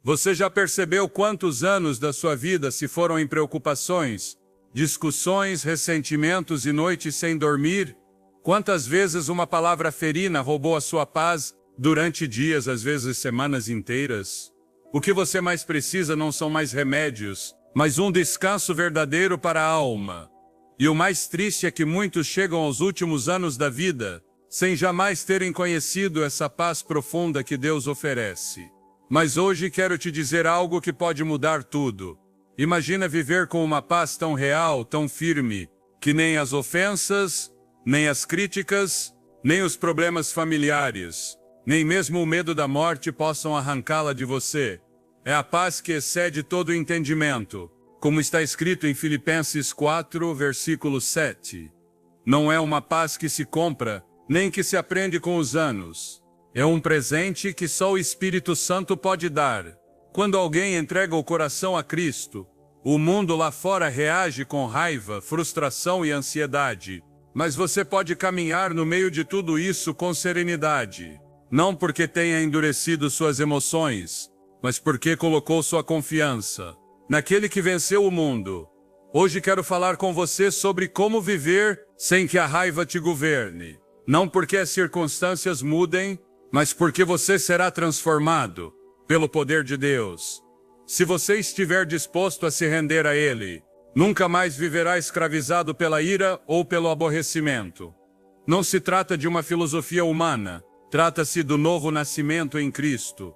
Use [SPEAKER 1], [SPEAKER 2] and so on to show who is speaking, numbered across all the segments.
[SPEAKER 1] Você já percebeu quantos anos da sua vida se foram em preocupações, discussões, ressentimentos e noites sem dormir? Quantas vezes uma palavra ferina roubou a sua paz durante dias, às vezes semanas inteiras? O que você mais precisa não são mais remédios, mas um descanso verdadeiro para a alma. E o mais triste é que muitos chegam aos últimos anos da vida sem jamais terem conhecido essa paz profunda que Deus oferece. Mas hoje quero te dizer algo que pode mudar tudo. Imagina viver com uma paz tão real, tão firme, que nem as ofensas, nem as críticas, nem os problemas familiares, nem mesmo o medo da morte possam arrancá-la de você. É a paz que excede todo o entendimento, como está escrito em Filipenses 4, versículo 7. Não é uma paz que se compra, nem que se aprende com os anos. É um presente que só o Espírito Santo pode dar. Quando alguém entrega o coração a Cristo, o mundo lá fora reage com raiva, frustração e ansiedade. Mas você pode caminhar no meio de tudo isso com serenidade. Não porque tenha endurecido suas emoções, mas porque colocou sua confiança naquele que venceu o mundo. Hoje quero falar com você sobre como viver sem que a raiva te governe. Não porque as circunstâncias mudem, mas porque você será transformado pelo poder de Deus. Se você estiver disposto a se render a Ele, nunca mais viverá escravizado pela ira ou pelo aborrecimento. Não se trata de uma filosofia humana, trata-se do novo nascimento em Cristo.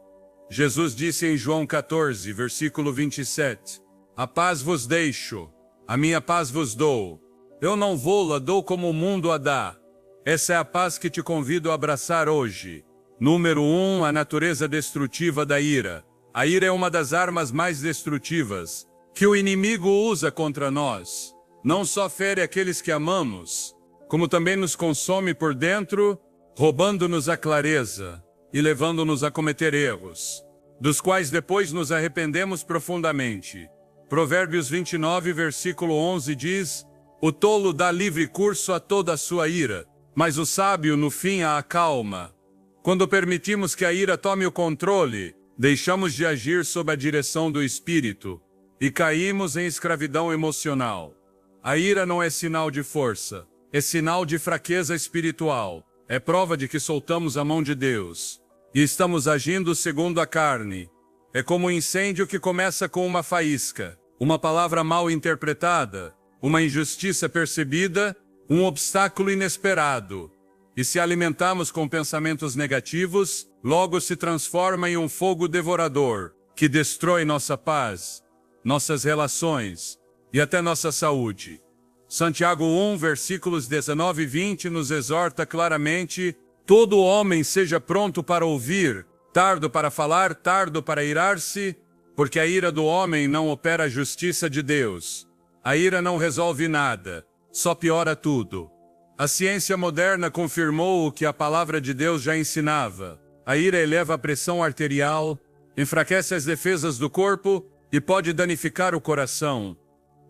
[SPEAKER 1] Jesus disse em João 14, versículo 27, "A paz vos deixo, a minha paz vos dou. Eu não vou-la dou como o mundo a dá." Essa é a paz que te convido a abraçar hoje. Número 1, a natureza destrutiva da ira. A ira é uma das armas mais destrutivas que o inimigo usa contra nós. Não só fere aqueles que amamos, como também nos consome por dentro, roubando-nos a clareza e levando-nos a cometer erros, dos quais depois nos arrependemos profundamente. Provérbios 29, versículo 11 diz, "O tolo dá livre curso a toda a sua ira, mas o sábio no fim a acalma." Quando permitimos que a ira tome o controle, deixamos de agir sob a direção do Espírito e caímos em escravidão emocional. A ira não é sinal de força, é sinal de fraqueza espiritual. É prova de que soltamos a mão de Deus e estamos agindo segundo a carne. É como um incêndio que começa com uma faísca, uma palavra mal interpretada, uma injustiça percebida, um obstáculo inesperado. E se alimentarmos com pensamentos negativos, logo se transforma em um fogo devorador, que destrói nossa paz, nossas relações e até nossa saúde. Santiago 1, versículos 19 e 20 nos exorta claramente, "Todo homem seja pronto para ouvir, tardo para falar, tardo para irar-se, porque a ira do homem não opera a justiça de Deus." A ira não resolve nada, só piora tudo. A ciência moderna confirmou o que a palavra de Deus já ensinava. A ira eleva a pressão arterial, enfraquece as defesas do corpo e pode danificar o coração.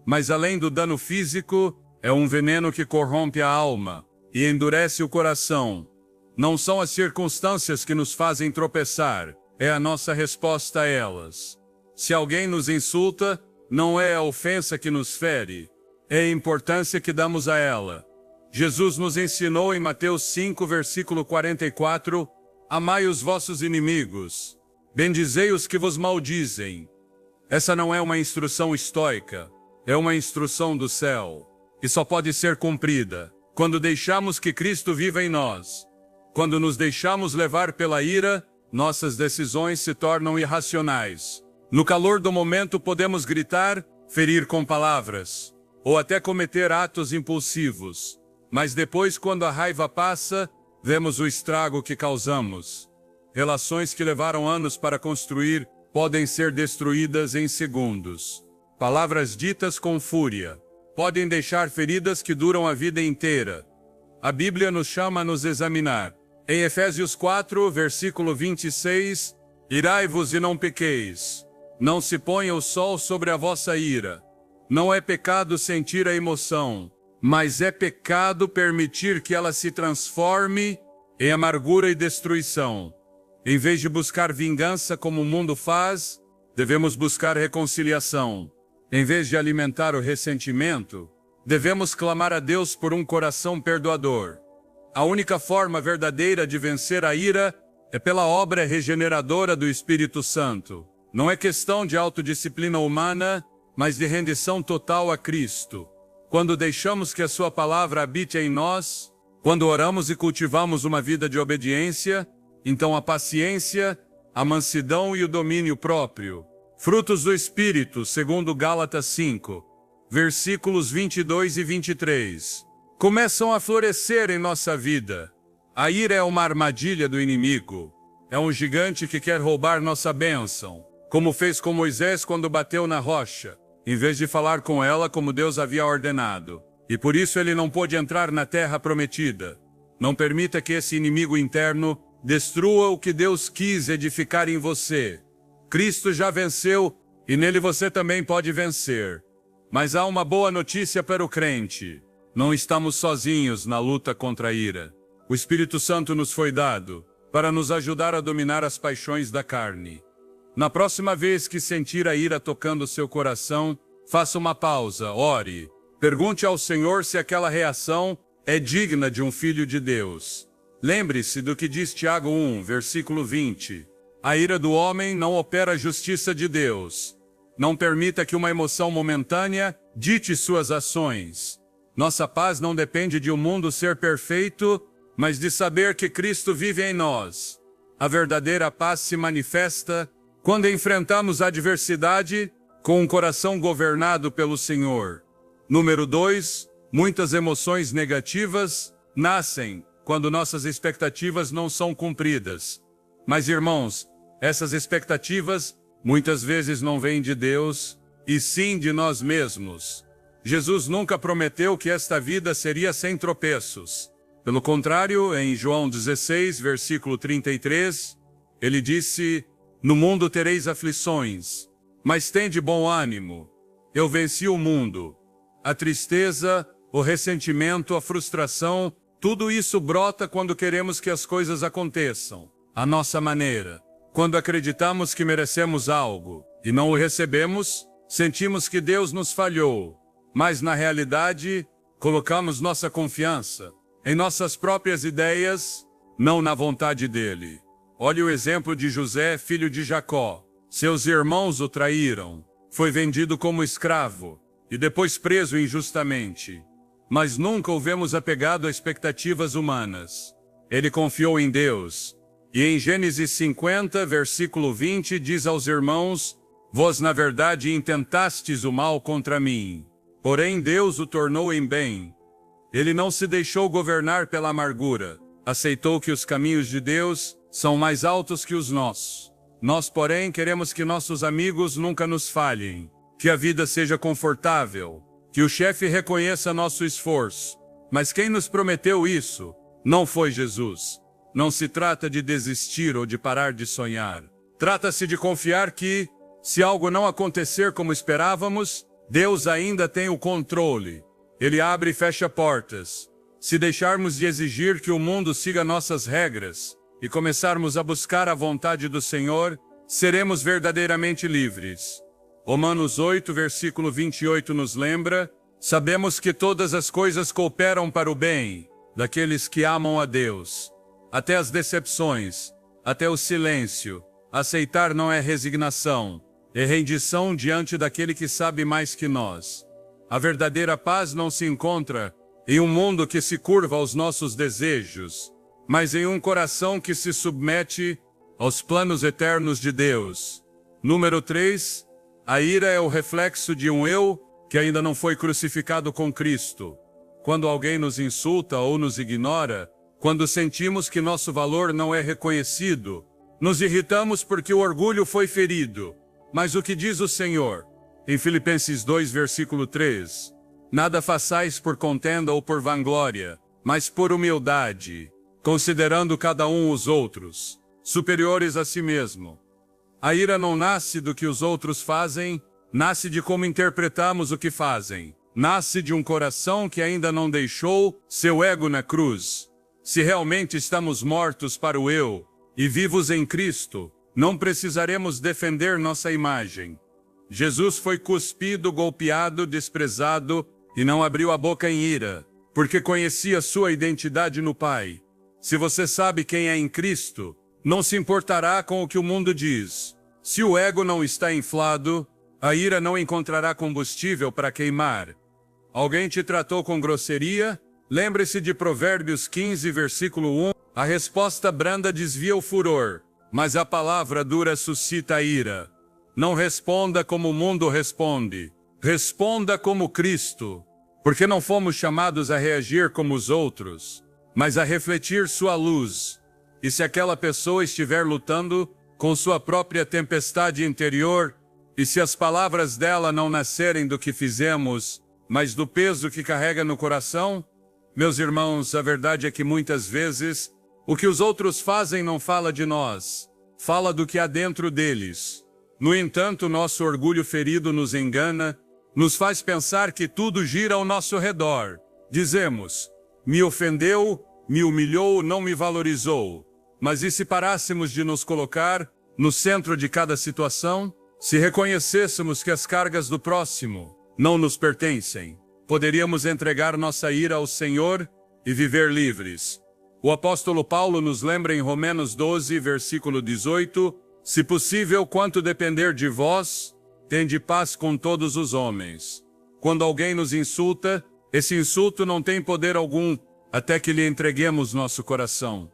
[SPEAKER 1] Mas além do dano físico, é um veneno que corrompe a alma e endurece o coração. Não são as circunstâncias que nos fazem tropeçar, é a nossa resposta a elas. Se alguém nos insulta, não é a ofensa que nos fere, é a importância que damos a ela. Jesus nos ensinou em Mateus 5, versículo 44, "Amai os vossos inimigos, bendizei os que vos maldizem." Essa não é uma instrução estoica, é uma instrução do céu, e só pode ser cumprida quando deixamos que Cristo viva em nós. Quando nos deixamos levar pela ira, nossas decisões se tornam irracionais. No calor do momento podemos gritar, ferir com palavras, ou até cometer atos impulsivos. Mas depois, quando a raiva passa, vemos o estrago que causamos. Relações que levaram anos para construir podem ser destruídas em segundos. Palavras ditas com fúria podem deixar feridas que duram a vida inteira. A Bíblia nos chama a nos examinar. Em Efésios 4, versículo 26, "Irai-vos e não pequeis. Não se ponha o sol sobre a vossa ira." Não é pecado sentir a emoção, mas é pecado permitir que ela se transforme em amargura e destruição. Em vez de buscar vingança como o mundo faz, devemos buscar reconciliação. Em vez de alimentar o ressentimento, devemos clamar a Deus por um coração perdoador. A única forma verdadeira de vencer a ira é pela obra regeneradora do Espírito Santo. Não é questão de autodisciplina humana, mas de rendição total a Cristo. Quando deixamos que a sua palavra habite em nós, quando oramos e cultivamos uma vida de obediência, então a paciência, a mansidão e o domínio próprio, frutos do Espírito, segundo Gálatas 5, versículos 22 e 23, começam a florescer em nossa vida. A ira é uma armadilha do inimigo. É um gigante que quer roubar nossa bênção, como fez com Moisés quando bateu na rocha, em vez de falar com ela como Deus havia ordenado. E por isso ele não pôde entrar na terra prometida. Não permita que esse inimigo interno destrua o que Deus quis edificar em você. Cristo já venceu e nele você também pode vencer. Mas há uma boa notícia para o crente. Não estamos sozinhos na luta contra a ira. O Espírito Santo nos foi dado para nos ajudar a dominar as paixões da carne. Na próxima vez que sentir a ira tocando seu coração, faça uma pausa, ore. Pergunte ao Senhor se aquela reação é digna de um filho de Deus. Lembre-se do que diz Tiago 1, versículo 20. A ira do homem não opera a justiça de Deus. Não permita que uma emoção momentânea dite suas ações. Nossa paz não depende de um mundo ser perfeito, mas de saber que Cristo vive em nós. A verdadeira paz se manifesta quando enfrentamos a adversidade com um coração governado pelo Senhor. Número 2, muitas emoções negativas nascem quando nossas expectativas não são cumpridas. Mas, irmãos, essas expectativas muitas vezes não vêm de Deus, e sim de nós mesmos. Jesus nunca prometeu que esta vida seria sem tropeços. Pelo contrário, em João 16, versículo 33, ele disse: "No mundo tereis aflições, mas tende bom ânimo. Eu venci o mundo." A tristeza, o ressentimento, a frustração, tudo isso brota quando queremos que as coisas aconteçam à nossa maneira. Quando acreditamos que merecemos algo e não o recebemos, sentimos que Deus nos falhou. Mas na realidade, colocamos nossa confiança em nossas próprias ideias, não na vontade dele. Olhe o exemplo de José, filho de Jacó. Seus irmãos o traíram. Foi vendido como escravo e depois preso injustamente. Mas nunca o vemos apegado a expectativas humanas. Ele confiou em Deus. E em Gênesis 50, versículo 20, diz aos irmãos: "Vós na verdade intentastes o mal contra mim, porém Deus o tornou em bem." Ele não se deixou governar pela amargura. Aceitou que os caminhos de Deus são mais altos que os nossos. Nós, porém, queremos que nossos amigos nunca nos falhem, que a vida seja confortável, que o chefe reconheça nosso esforço. Mas quem nos prometeu isso não foi Jesus. Não se trata de desistir ou de parar de sonhar. Trata-se de confiar que, se algo não acontecer como esperávamos, Deus ainda tem o controle. Ele abre e fecha portas. Se deixarmos de exigir que o mundo siga nossas regras e começarmos a buscar a vontade do Senhor, seremos verdadeiramente livres. Romanos 8, versículo 28 nos lembra: "Sabemos que todas as coisas cooperam para o bem daqueles que amam a Deus." Até as decepções, até o silêncio. Aceitar não é resignação, é rendição diante daquele que sabe mais que nós. A verdadeira paz não se encontra em um mundo que se curva aos nossos desejos, mas em um coração que se submete aos planos eternos de Deus. Número 3, a ira é o reflexo de um eu que ainda não foi crucificado com Cristo. Quando alguém nos insulta ou nos ignora, quando sentimos que nosso valor não é reconhecido, nos irritamos porque o orgulho foi ferido. Mas o que diz o Senhor? Em Filipenses 2, versículo 3, "Nada façais por contenda ou por vanglória, mas por humildade, considerando cada um os outros, superiores a si mesmo." A ira não nasce do que os outros fazem, nasce de como interpretamos o que fazem. Nasce de um coração que ainda não deixou seu ego na cruz. Se realmente estamos mortos para o eu e vivos em Cristo, não precisaremos defender nossa imagem. Jesus foi cuspido, golpeado, desprezado e não abriu a boca em ira, porque conhecia sua identidade no Pai. Se você sabe quem é em Cristo, não se importará com o que o mundo diz. Se o ego não está inflado, a ira não encontrará combustível para queimar. Alguém te tratou com grosseria? Lembre-se de Provérbios 15, versículo 1. A resposta branda desvia o furor, mas a palavra dura suscita a ira. Não responda como o mundo responde. Responda como Cristo, porque não fomos chamados a reagir como os outros, mas a refletir sua luz. E se aquela pessoa estiver lutando com sua própria tempestade interior, e se as palavras dela não nascerem do que fizemos, mas do peso que carrega no coração, meus irmãos, a verdade é que muitas vezes o que os outros fazem não fala de nós, fala do que há dentro deles. No entanto, nosso orgulho ferido nos engana, nos faz pensar que tudo gira ao nosso redor. Dizemos, me ofendeu, me humilhou, não me valorizou. Mas e se parássemos de nos colocar no centro de cada situação? Se reconhecêssemos que as cargas do próximo não nos pertencem, poderíamos entregar nossa ira ao Senhor e viver livres. O apóstolo Paulo nos lembra em Romanos 12, versículo 18, se possível, quanto depender de vós, tende paz com todos os homens. Quando alguém nos insulta, esse insulto não tem poder algum, até que lhe entreguemos nosso coração.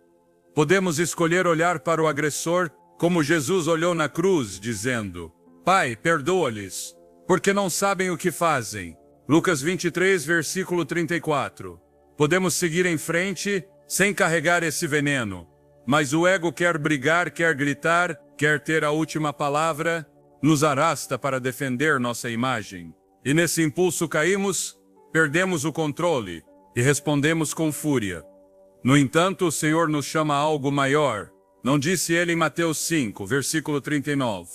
[SPEAKER 1] Podemos escolher olhar para o agressor como Jesus olhou na cruz, dizendo, Pai, perdoa-lhes, porque não sabem o que fazem. Lucas 23, versículo 34. Podemos seguir em frente sem carregar esse veneno, mas o ego quer brigar, quer gritar, quer ter a última palavra, nos arrasta para defender nossa imagem. E nesse impulso caímos, perdemos o controle e respondemos com fúria. No entanto, o Senhor nos chama a algo maior. Não disse ele em Mateus 5, versículo 39.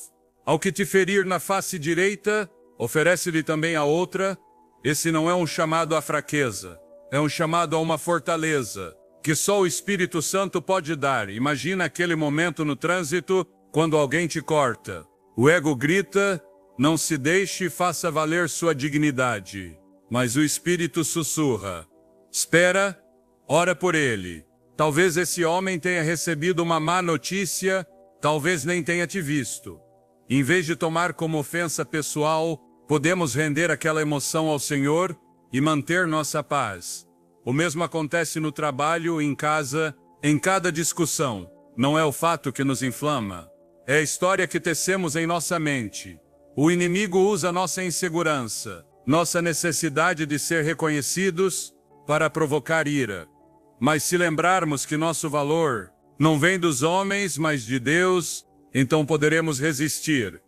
[SPEAKER 1] Ao que te ferir na face direita, oferece-lhe também a outra. Esse não é um chamado à fraqueza, é um chamado a uma fortaleza, que só o Espírito Santo pode dar. Imagina aquele momento no trânsito, quando alguém te corta. O ego grita, não se deixe e faça valer sua dignidade. Mas o Espírito sussurra, espera, ora por ele. Talvez esse homem tenha recebido uma má notícia, talvez nem tenha te visto. Em vez de tomar como ofensa pessoal, podemos render aquela emoção ao Senhor e manter nossa paz. O mesmo acontece no trabalho, em casa, em cada discussão. Não é o fato que nos inflama, é a história que tecemos em nossa mente. O inimigo usa nossa insegurança, nossa necessidade de ser reconhecidos, para provocar ira. Mas se lembrarmos que nosso valor não vem dos homens, mas de Deus, então poderemos resistir.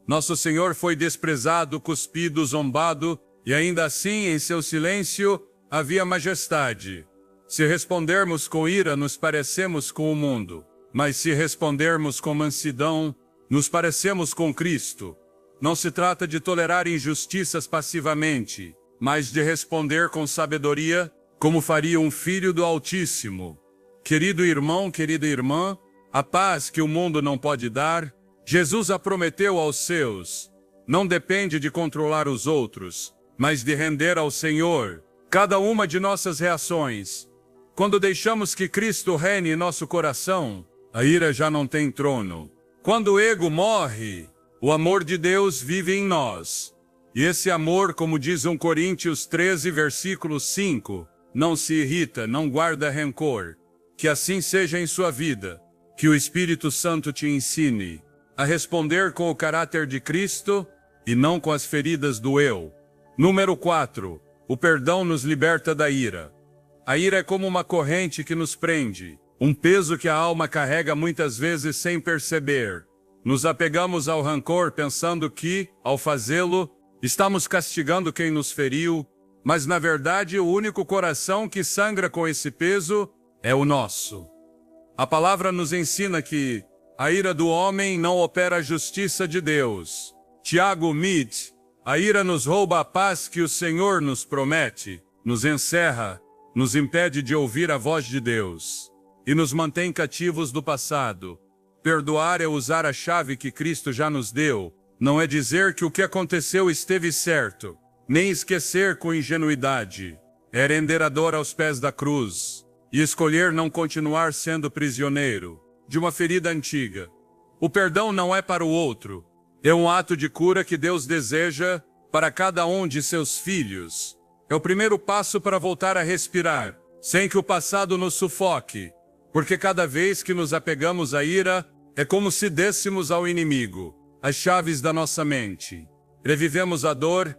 [SPEAKER 1] Nosso Senhor foi desprezado, cuspido, zombado, e ainda assim, em seu silêncio, havia majestade. Se respondermos com ira, nos parecemos com o mundo. Mas se respondermos com mansidão, nos parecemos com Cristo. Não se trata de tolerar injustiças passivamente, mas de responder com sabedoria, como faria um filho do Altíssimo. Querido irmão, querida irmã, a paz que o mundo não pode dar, Jesus a prometeu aos seus. Não depende de controlar os outros, mas de render ao Senhor cada uma de nossas reações. Quando deixamos que Cristo reine em nosso coração, a ira já não tem trono. Quando o ego morre, o amor de Deus vive em nós. E esse amor, como diz 1 Coríntios 13, versículo 5, não se irrita, não guarda rancor. Que assim seja em sua vida. Que o Espírito Santo te ensine a responder com o caráter de Cristo e não com as feridas do eu. Número 4. O perdão nos liberta da ira. A ira é como uma corrente que nos prende, um peso que a alma carrega muitas vezes sem perceber. Nos apegamos ao rancor pensando que, ao fazê-lo, estamos castigando quem nos feriu, mas na verdade o único coração que sangra com esse peso é o nosso. A palavra nos ensina que a ira do homem não opera a justiça de Deus. Tiago Mit, a ira nos rouba a paz que o Senhor nos promete, nos encerra, nos impede de ouvir a voz de Deus e nos mantém cativos do passado. Perdoar é usar a chave que Cristo já nos deu. Não é dizer que o que aconteceu esteve certo, nem esquecer com ingenuidade. É render a dor aos pés da cruz e escolher não continuar sendo prisioneiro de uma ferida antiga. O perdão não é para o outro. É um ato de cura que Deus deseja para cada um de seus filhos. É o primeiro passo para voltar a respirar, sem que o passado nos sufoque. Porque cada vez que nos apegamos à ira, é como se dêssemos ao inimigo as chaves da nossa mente. Revivemos a dor,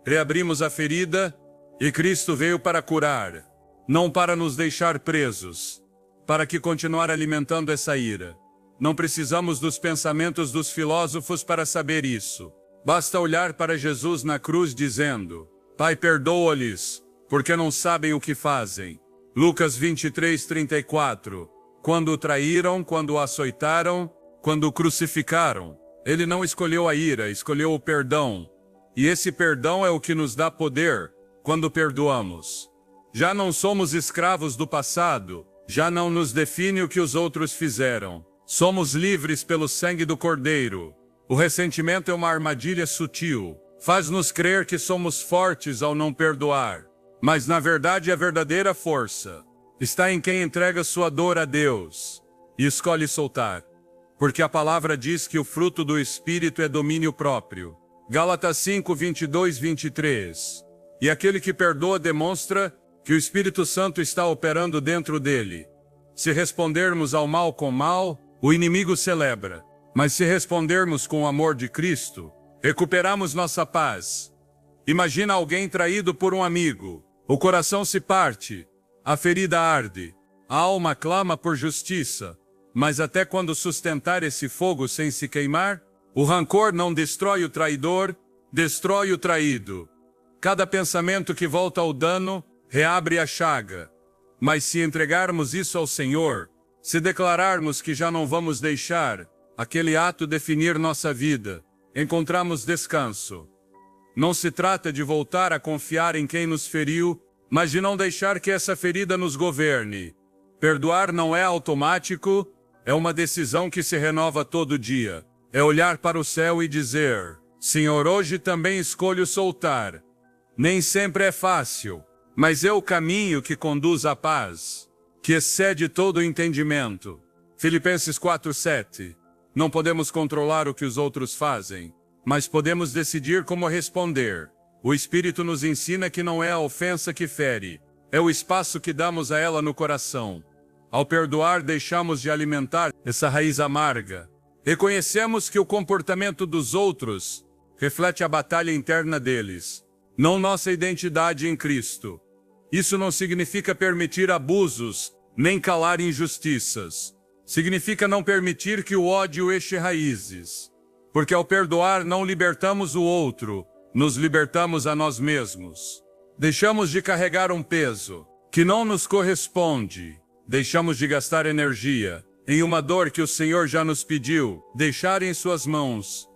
[SPEAKER 1] reabrimos a ferida, e Cristo veio para curar, não para nos deixar presos. Para que continuar alimentando essa ira? Não precisamos dos pensamentos dos filósofos para saber isso. Basta olhar para Jesus na cruz dizendo: Pai, perdoa-lhes, porque não sabem o que fazem. Lucas 23:34. Quando o traíram, quando o açoitaram, quando o crucificaram, ele não escolheu a ira, escolheu o perdão. E esse perdão é o que nos dá poder quando perdoamos. Já não somos escravos do passado, já não nos define o que os outros fizeram. Somos livres pelo sangue do Cordeiro. O ressentimento é uma armadilha sutil. Faz-nos crer que somos fortes ao não perdoar. Mas na verdade a verdadeira força está em quem entrega sua dor a Deus e escolhe soltar. Porque a palavra diz que o fruto do Espírito é domínio próprio. Gálatas 5:22-23. E aquele que perdoa demonstra que o Espírito Santo está operando dentro dele. Se respondermos ao mal com mal, o inimigo celebra. Mas se respondermos com o amor de Cristo, recuperamos nossa paz. Imagina alguém traído por um amigo. O coração se parte, a ferida arde, a alma clama por justiça. Mas até quando sustentar esse fogo sem se queimar? O rancor não destrói o traidor, destrói o traído. Cada pensamento que volta ao dano, reabre a chaga. Mas se entregarmos isso ao Senhor, se declararmos que já não vamos deixar aquele ato definir nossa vida, encontramos descanso. Não se trata de voltar a confiar em quem nos feriu, mas de não deixar que essa ferida nos governe. Perdoar não é automático, é uma decisão que se renova todo dia. É olhar para o céu e dizer: Senhor, hoje também escolho soltar. Nem sempre é fácil, mas é o caminho que conduz à paz, que excede todo o entendimento. Filipenses 4:7. Não podemos controlar o que os outros fazem, mas podemos decidir como responder. O Espírito nos ensina que não é a ofensa que fere, é o espaço que damos a ela no coração. Ao perdoar, deixamos de alimentar essa raiz amarga. Reconhecemos que o comportamento dos outros reflete a batalha interna deles, não nossa identidade em Cristo. Isso não significa permitir abusos, nem calar injustiças. Significa não permitir que o ódio enche raízes. Porque ao perdoar não libertamos o outro, nos libertamos a nós mesmos. Deixamos de carregar um peso que não nos corresponde. Deixamos de gastar energia em uma dor que o Senhor já nos pediu deixar em suas mãos.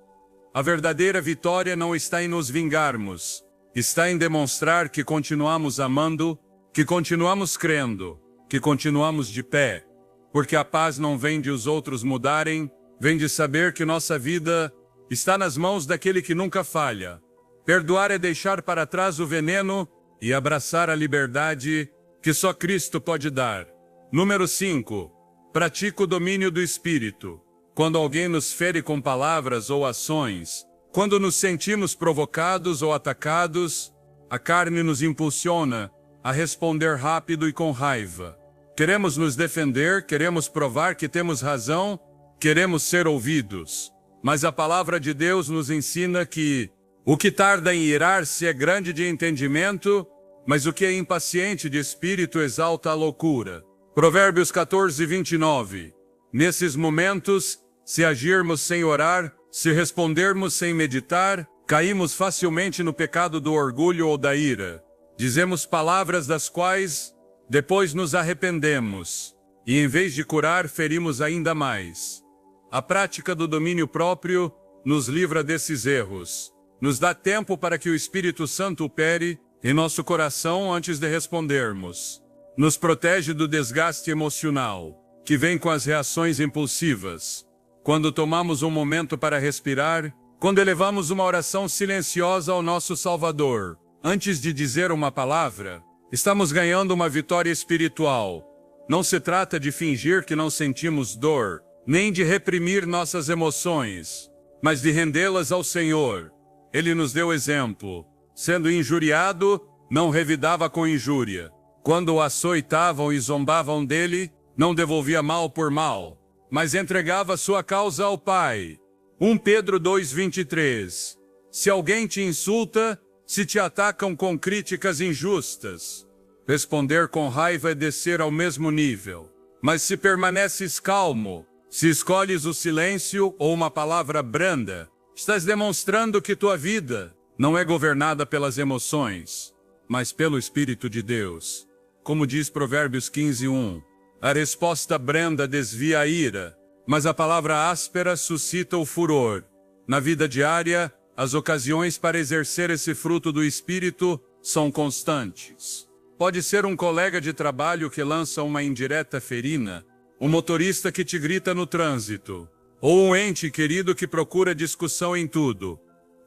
[SPEAKER 1] A verdadeira vitória não está em nos vingarmos, está em demonstrar que continuamos amando, que continuamos crendo, que continuamos de pé. Porque a paz não vem de os outros mudarem, vem de saber que nossa vida está nas mãos daquele que nunca falha. Perdoar é deixar para trás o veneno e abraçar a liberdade que só Cristo pode dar. Número 5. Pratica o domínio do Espírito. Quando alguém nos fere com palavras ou ações, quando nos sentimos provocados ou atacados, a carne nos impulsiona a responder rápido e com raiva. Queremos nos defender, queremos provar que temos razão, queremos ser ouvidos. Mas a palavra de Deus nos ensina que o que tarda em irar-se é grande de entendimento, mas o que é impaciente de espírito exalta a loucura. Provérbios 14:29. Nesses momentos, se agirmos sem orar, se respondermos sem meditar, caímos facilmente no pecado do orgulho ou da ira. Dizemos palavras das quais depois nos arrependemos, e em vez de curar, ferimos ainda mais. A prática do domínio próprio nos livra desses erros. Nos dá tempo para que o Espírito Santo opere em nosso coração antes de respondermos. Nos protege do desgaste emocional, que vem com as reações impulsivas. quando tomamos um momento para respirar, quando elevamos uma oração silenciosa ao nosso Salvador, antes de dizer uma palavra, estamos ganhando uma vitória espiritual. Não se trata de fingir que não sentimos dor, nem de reprimir nossas emoções, mas de rendê-las ao Senhor. Ele nos deu exemplo. Sendo injuriado, não revidava com injúria. Quando o açoitavam e zombavam dele, não devolvia mal por mal, mas entregava sua causa ao Pai. 1 Pedro 2:23. Se alguém te insulta, se te atacam com críticas injustas, responder com raiva é descer ao mesmo nível. Mas se permaneces calmo, se escolhes o silêncio ou uma palavra branda, estás demonstrando que tua vida não é governada pelas emoções, mas pelo Espírito de Deus. Como diz Provérbios 15:1, a resposta branda desvia a ira, mas a palavra áspera suscita o furor. Na vida diária, as ocasiões para exercer esse fruto do Espírito são constantes. Pode ser um colega de trabalho que lança uma indireta ferina, um motorista que te grita no trânsito, ou um ente querido que procura discussão em tudo.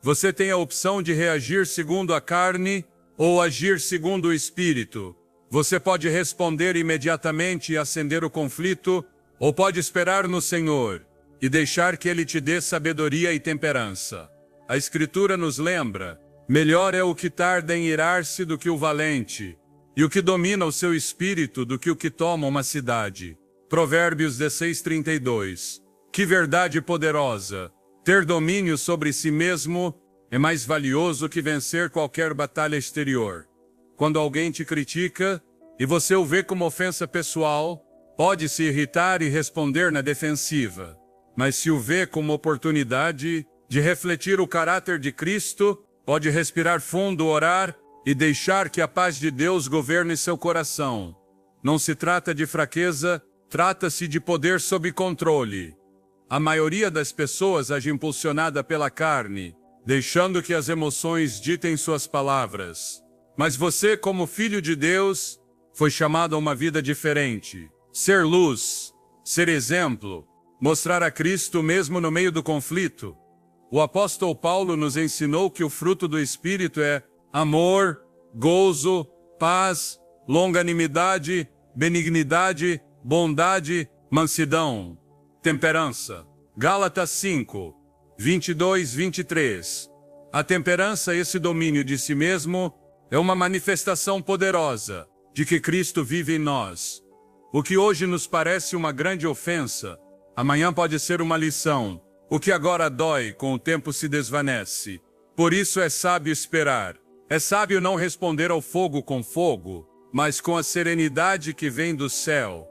[SPEAKER 1] Você tem a opção de reagir segundo a carne ou agir segundo o Espírito. Você pode responder imediatamente e acender o conflito, ou pode esperar no Senhor e deixar que Ele te dê sabedoria e temperança. A Escritura nos lembra: melhor é o que tarda em irar-se do que o valente, e o que domina o seu espírito do que o que toma uma cidade. Provérbios 16:32. Que verdade poderosa! Ter domínio sobre si mesmo é mais valioso que vencer qualquer batalha exterior. Quando alguém te critica, e você o vê como ofensa pessoal, pode se irritar e responder na defensiva. Mas se o vê como oportunidade de refletir o caráter de Cristo, pode respirar fundo, orar e deixar que a paz de Deus governe seu coração. Não se trata de fraqueza, trata-se de poder sob controle. A maioria das pessoas age impulsionada pela carne, deixando que as emoções ditem suas palavras. Mas você, como filho de Deus, foi chamado a uma vida diferente. Ser luz, ser exemplo, mostrar a Cristo mesmo no meio do conflito. O apóstolo Paulo nos ensinou que o fruto do Espírito é amor, gozo, paz, longanimidade, benignidade, bondade, mansidão, temperança. Gálatas 5, 22-23. A temperança, esse domínio de si mesmo, é uma manifestação poderosa de que Cristo vive em nós. O que hoje nos parece uma grande ofensa, amanhã pode ser uma lição. O que agora dói, com o tempo se desvanece. Por isso é sábio esperar. É sábio não responder ao fogo com fogo, mas com a serenidade que vem do céu.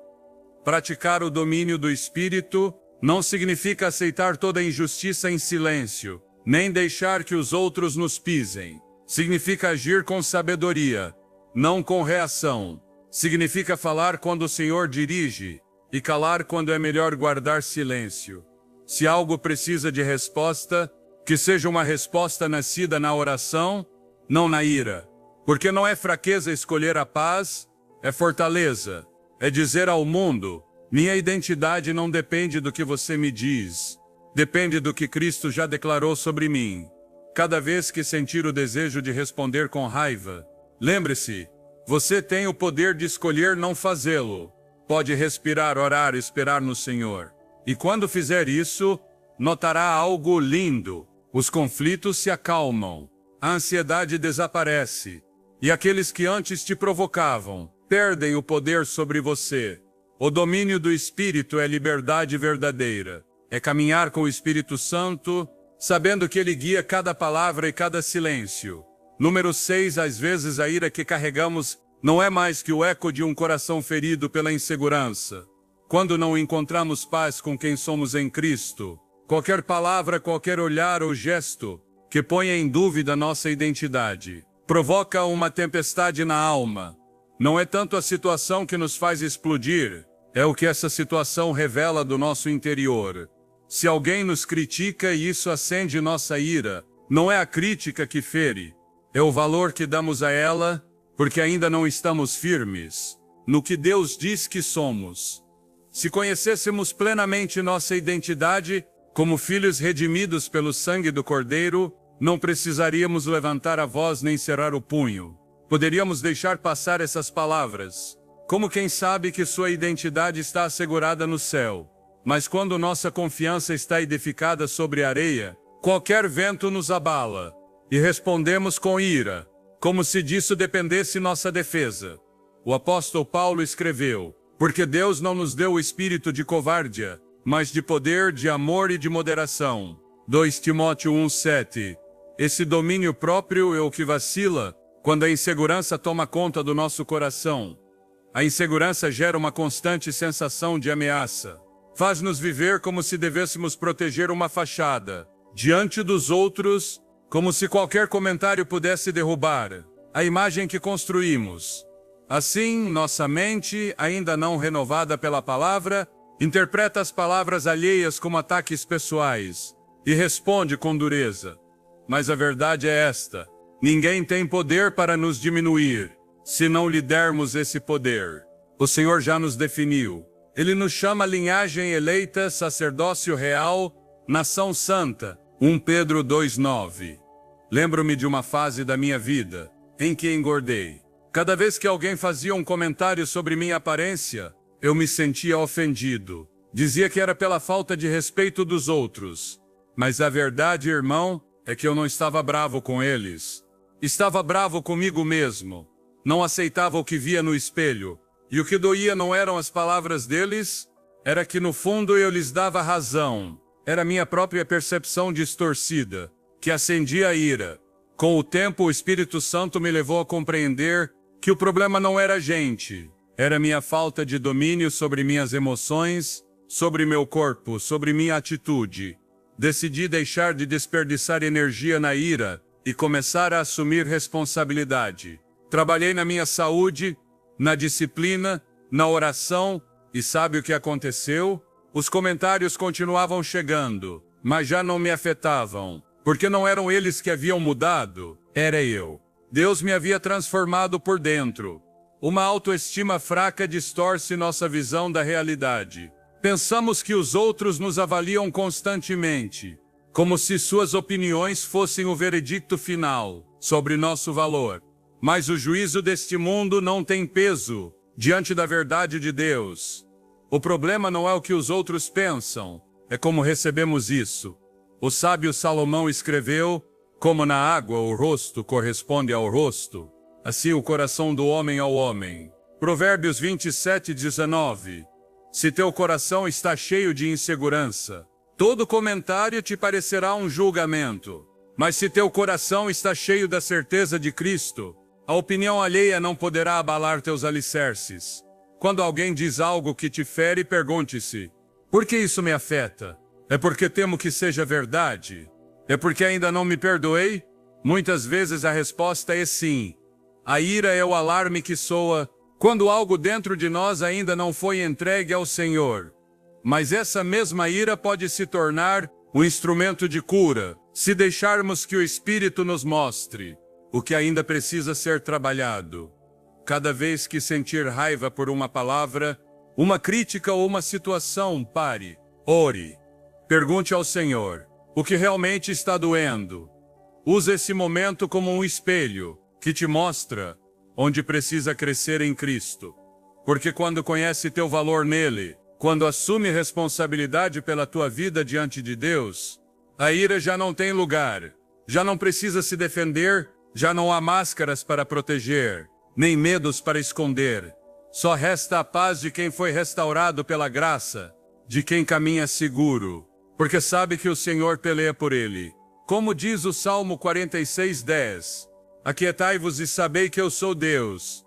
[SPEAKER 1] Praticar o domínio do Espírito não significa aceitar toda injustiça em silêncio, nem deixar que os outros nos pisem. Significa agir com sabedoria, não com reação. Significa falar quando o Senhor dirige e calar quando é melhor guardar silêncio. Se algo precisa de resposta, que seja uma resposta nascida na oração, não na ira. Porque não é fraqueza escolher a paz, é fortaleza. É dizer ao mundo: minha identidade não depende do que você me diz, depende do que Cristo já declarou sobre mim. Cada vez que sentir o desejo de responder com raiva, lembre-se, você tem o poder de escolher não fazê-lo. Pode respirar, orar, esperar no Senhor. E quando fizer isso, notará algo lindo. Os conflitos se acalmam, a ansiedade desaparece, e aqueles que antes te provocavam perdem o poder sobre você. O domínio do Espírito é liberdade verdadeira. É caminhar com o Espírito Santo, sabendo que Ele guia cada palavra e cada silêncio. Número 6. Às vezes a ira que carregamos não é mais que o eco de um coração ferido pela insegurança. Quando não encontramos paz com quem somos em Cristo, qualquer palavra, qualquer olhar ou gesto que ponha em dúvida nossa identidade provoca uma tempestade na alma. Não é tanto a situação que nos faz explodir, é o que essa situação revela do nosso interior. Se alguém nos critica e isso acende nossa ira, não é a crítica que fere, é o valor que damos a ela, porque ainda não estamos firmes no que Deus diz que somos. Se conhecêssemos plenamente nossa identidade, como filhos redimidos pelo sangue do Cordeiro, não precisaríamos levantar a voz nem cerrar o punho. Poderíamos deixar passar essas palavras, como quem sabe que sua identidade está assegurada no céu. Mas quando nossa confiança está edificada sobre areia, qualquer vento nos abala, e respondemos com ira, como se disso dependesse nossa defesa. O apóstolo Paulo escreveu: porque Deus não nos deu o espírito de covardia, mas de poder, de amor e de moderação. 2 Timóteo 1:7. Esse domínio próprio é o que vacila quando a insegurança toma conta do nosso coração. A insegurança gera uma constante sensação de ameaça. Faz-nos viver como se devêssemos proteger uma fachada diante dos outros, como se qualquer comentário pudesse derrubar a imagem que construímos. Assim, nossa mente, ainda não renovada pela palavra, interpreta as palavras alheias como ataques pessoais e responde com dureza. Mas a verdade é esta: ninguém tem poder para nos diminuir, se não lhe dermos esse poder. O Senhor já nos definiu. Ele nos chama linhagem eleita, sacerdócio real, nação santa. 1 Pedro 2:9. Lembro-me de uma fase da minha vida em que engordei. Cada vez que alguém fazia um comentário sobre minha aparência, eu me sentia ofendido. Dizia que era pela falta de respeito dos outros. Mas a verdade, irmão, é que eu não estava bravo com eles. Estava bravo comigo mesmo. Não aceitava o que via no espelho. E o que doía não eram as palavras deles, era que no fundo eu lhes dava razão. Era minha própria percepção distorcida, que acendia a ira. Com o tempo, o Espírito Santo me levou a compreender que o problema não era a gente. Era minha falta de domínio sobre minhas emoções, sobre meu corpo, sobre minha atitude. Decidi deixar de desperdiçar energia na ira e começar a assumir responsabilidade. Trabalhei na minha saúde, na disciplina, na oração, e sabe o que aconteceu? Os comentários continuavam chegando, mas já não me afetavam, porque não eram eles que haviam mudado, era eu. Deus me havia transformado por dentro. Uma autoestima fraca distorce nossa visão da realidade. Pensamos que os outros nos avaliam constantemente, como se suas opiniões fossem o veredicto final sobre nosso valor. Mas o juízo deste mundo não tem peso diante da verdade de Deus. O problema não é o que os outros pensam, é como recebemos isso. O sábio Salomão escreveu: como na água o rosto corresponde ao rosto, assim o coração do homem ao homem. Provérbios 27:19. Se teu coração está cheio de insegurança, todo comentário te parecerá um julgamento. Mas se teu coração está cheio da certeza de Cristo, a opinião alheia não poderá abalar teus alicerces. Quando alguém diz algo que te fere, pergunte-se: por que isso me afeta? É porque temo que seja verdade? É porque ainda não me perdoei? Muitas vezes a resposta é sim. A ira é o alarme que soa quando algo dentro de nós ainda não foi entregue ao Senhor. Mas essa mesma ira pode se tornar um instrumento de cura, se deixarmos que o Espírito nos mostre o que ainda precisa ser trabalhado. Cada vez que sentir raiva por uma palavra, uma crítica ou uma situação, pare, ore. Pergunte ao Senhor o que realmente está doendo. Use esse momento como um espelho que te mostra onde precisa crescer em Cristo. Porque quando conhece teu valor nele, quando assume responsabilidade pela tua vida diante de Deus, a ira já não tem lugar, já não precisa se defender, já não há máscaras para proteger, nem medos para esconder. Só resta a paz de quem foi restaurado pela graça, de quem caminha seguro, porque sabe que o Senhor peleia por ele. Como diz o Salmo 46:10, aquietai-vos e sabei que eu sou Deus.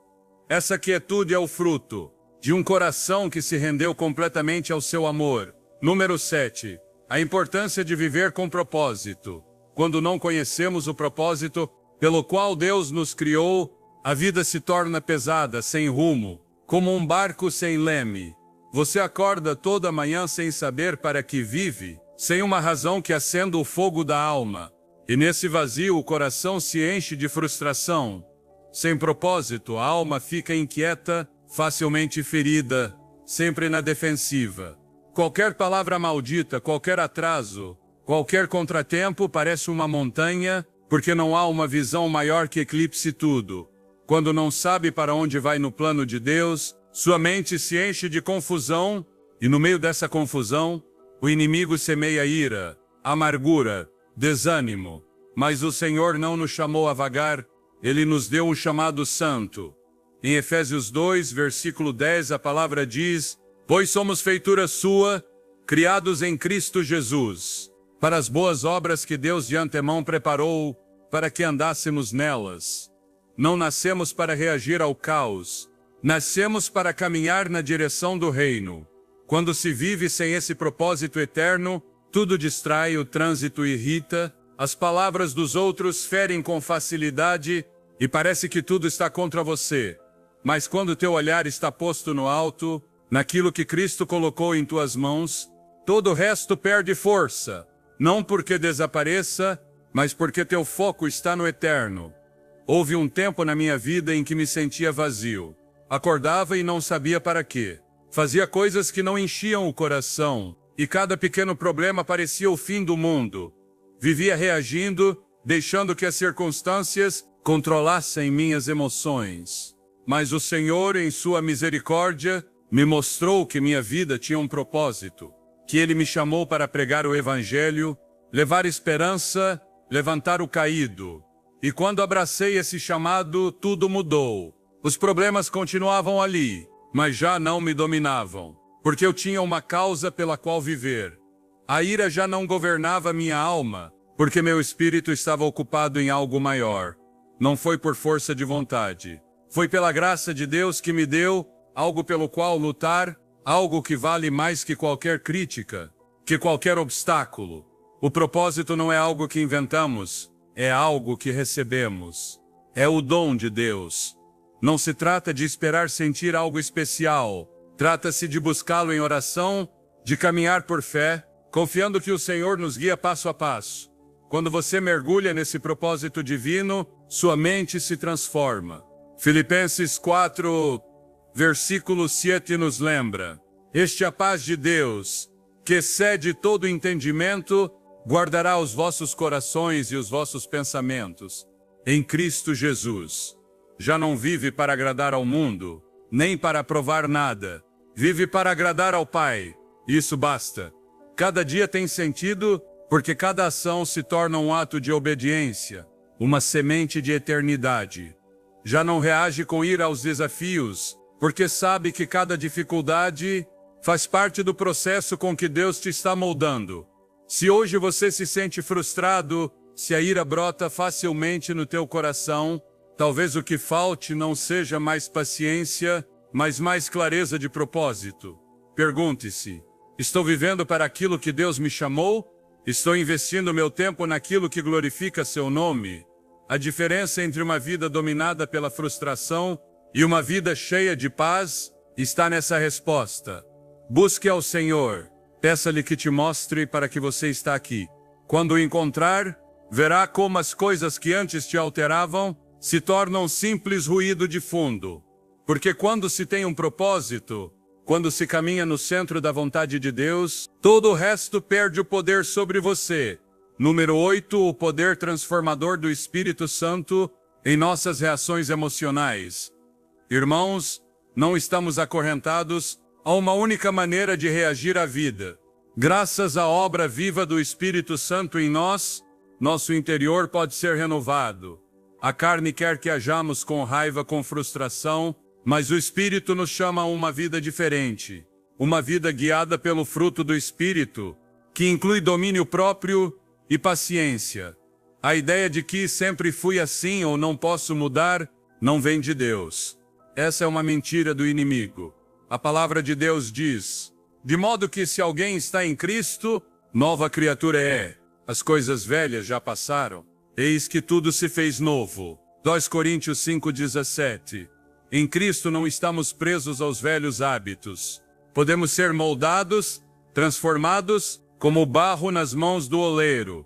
[SPEAKER 1] Essa quietude é o fruto de um coração que se rendeu completamente ao seu amor. Número 7. A importância de viver com propósito. Quando não conhecemos o propósito pelo qual Deus nos criou, a vida se torna pesada, sem rumo, como um barco sem leme. Você acorda toda manhã sem saber para que vive, sem uma razão que acenda o fogo da alma. E nesse vazio o coração se enche de frustração. Sem propósito, a alma fica inquieta, facilmente ferida, sempre na defensiva. Qualquer palavra maldita, qualquer atraso, qualquer contratempo parece uma montanha, porque não há uma visão maior que eclipse tudo. Quando não sabe para onde vai no plano de Deus, sua mente se enche de confusão, e no meio dessa confusão, o inimigo semeia ira, amargura, desânimo. Mas o Senhor não nos chamou a vagar, Ele nos deu um chamado santo. Em Efésios 2, versículo 10, a palavra diz: pois somos feitura sua, criados em Cristo Jesus, para as boas obras que Deus de antemão preparou, para que andássemos nelas. Não nascemos para reagir ao caos, nascemos para caminhar na direção do reino. Quando se vive sem esse propósito eterno, tudo distrai, o trânsito irrita, as palavras dos outros ferem com facilidade e parece que tudo está contra você. Mas quando teu olhar está posto no alto, naquilo que Cristo colocou em tuas mãos, todo o resto perde força, não porque desapareça, mas porque teu foco está no eterno. Houve um tempo na minha vida em que me sentia vazio. Acordava e não sabia para quê. Fazia coisas que não enchiam o coração, e cada pequeno problema parecia o fim do mundo. Vivia reagindo, deixando que as circunstâncias controlassem minhas emoções. Mas o Senhor, em sua misericórdia, me mostrou que minha vida tinha um propósito, que Ele me chamou para pregar o Evangelho, levar esperança, levantar o caído. E quando abracei esse chamado, tudo mudou. Os problemas continuavam ali, mas já não me dominavam, porque eu tinha uma causa pela qual viver. A ira já não governava minha alma, porque meu espírito estava ocupado em algo maior. Não foi por força de vontade. Foi pela graça de Deus que me deu algo pelo qual lutar, algo que vale mais que qualquer crítica, que qualquer obstáculo. O propósito não é algo que inventamos, é algo que recebemos. É o dom de Deus. Não se trata de esperar sentir algo especial. Trata-se de buscá-lo em oração, de caminhar por fé, confiando que o Senhor nos guia passo a passo. Quando você mergulha nesse propósito divino, sua mente se transforma. Filipenses 4, versículo 7 nos lembra: este a paz de Deus, que excede todo entendimento, guardará os vossos corações e os vossos pensamentos em Cristo Jesus. Já não vive para agradar ao mundo, nem para provar nada. Vive para agradar ao Pai. Isso basta. Cada dia tem sentido, porque cada ação se torna um ato de obediência, uma semente de eternidade. Já não reage com ira aos desafios, porque sabe que cada dificuldade faz parte do processo com que Deus te está moldando. Se hoje você se sente frustrado, se a ira brota facilmente no teu coração, talvez o que falte não seja mais paciência, mas mais clareza de propósito. Pergunte-se: estou vivendo para aquilo que Deus me chamou? Estou investindo meu tempo naquilo que glorifica seu nome? A diferença entre uma vida dominada pela frustração e uma vida cheia de paz está nessa resposta. Busque ao Senhor. Peça-lhe que te mostre para que você está aqui. Quando o encontrar, verá como as coisas que antes te alteravam se tornam simples ruído de fundo. Porque quando se tem um propósito, quando se caminha no centro da vontade de Deus, todo o resto perde o poder sobre você. Número 8, o poder transformador do Espírito Santo em nossas reações emocionais. Irmãos, não estamos acorrentados a uma única maneira de reagir à vida. Graças à obra viva do Espírito Santo em nós, nosso interior pode ser renovado. A carne quer que hajamos com raiva, com frustração, mas o Espírito nos chama a uma vida diferente. Uma vida guiada pelo fruto do Espírito, que inclui domínio próprio e paciência. A ideia de que sempre fui assim ou não posso mudar, não vem de Deus. Essa é uma mentira do inimigo. A palavra de Deus diz: de modo que se alguém está em Cristo, nova criatura é. As coisas velhas já passaram, eis que tudo se fez novo. 2 Coríntios 5,17. Em Cristo não estamos presos aos velhos hábitos. Podemos ser moldados, transformados, como barro nas mãos do oleiro.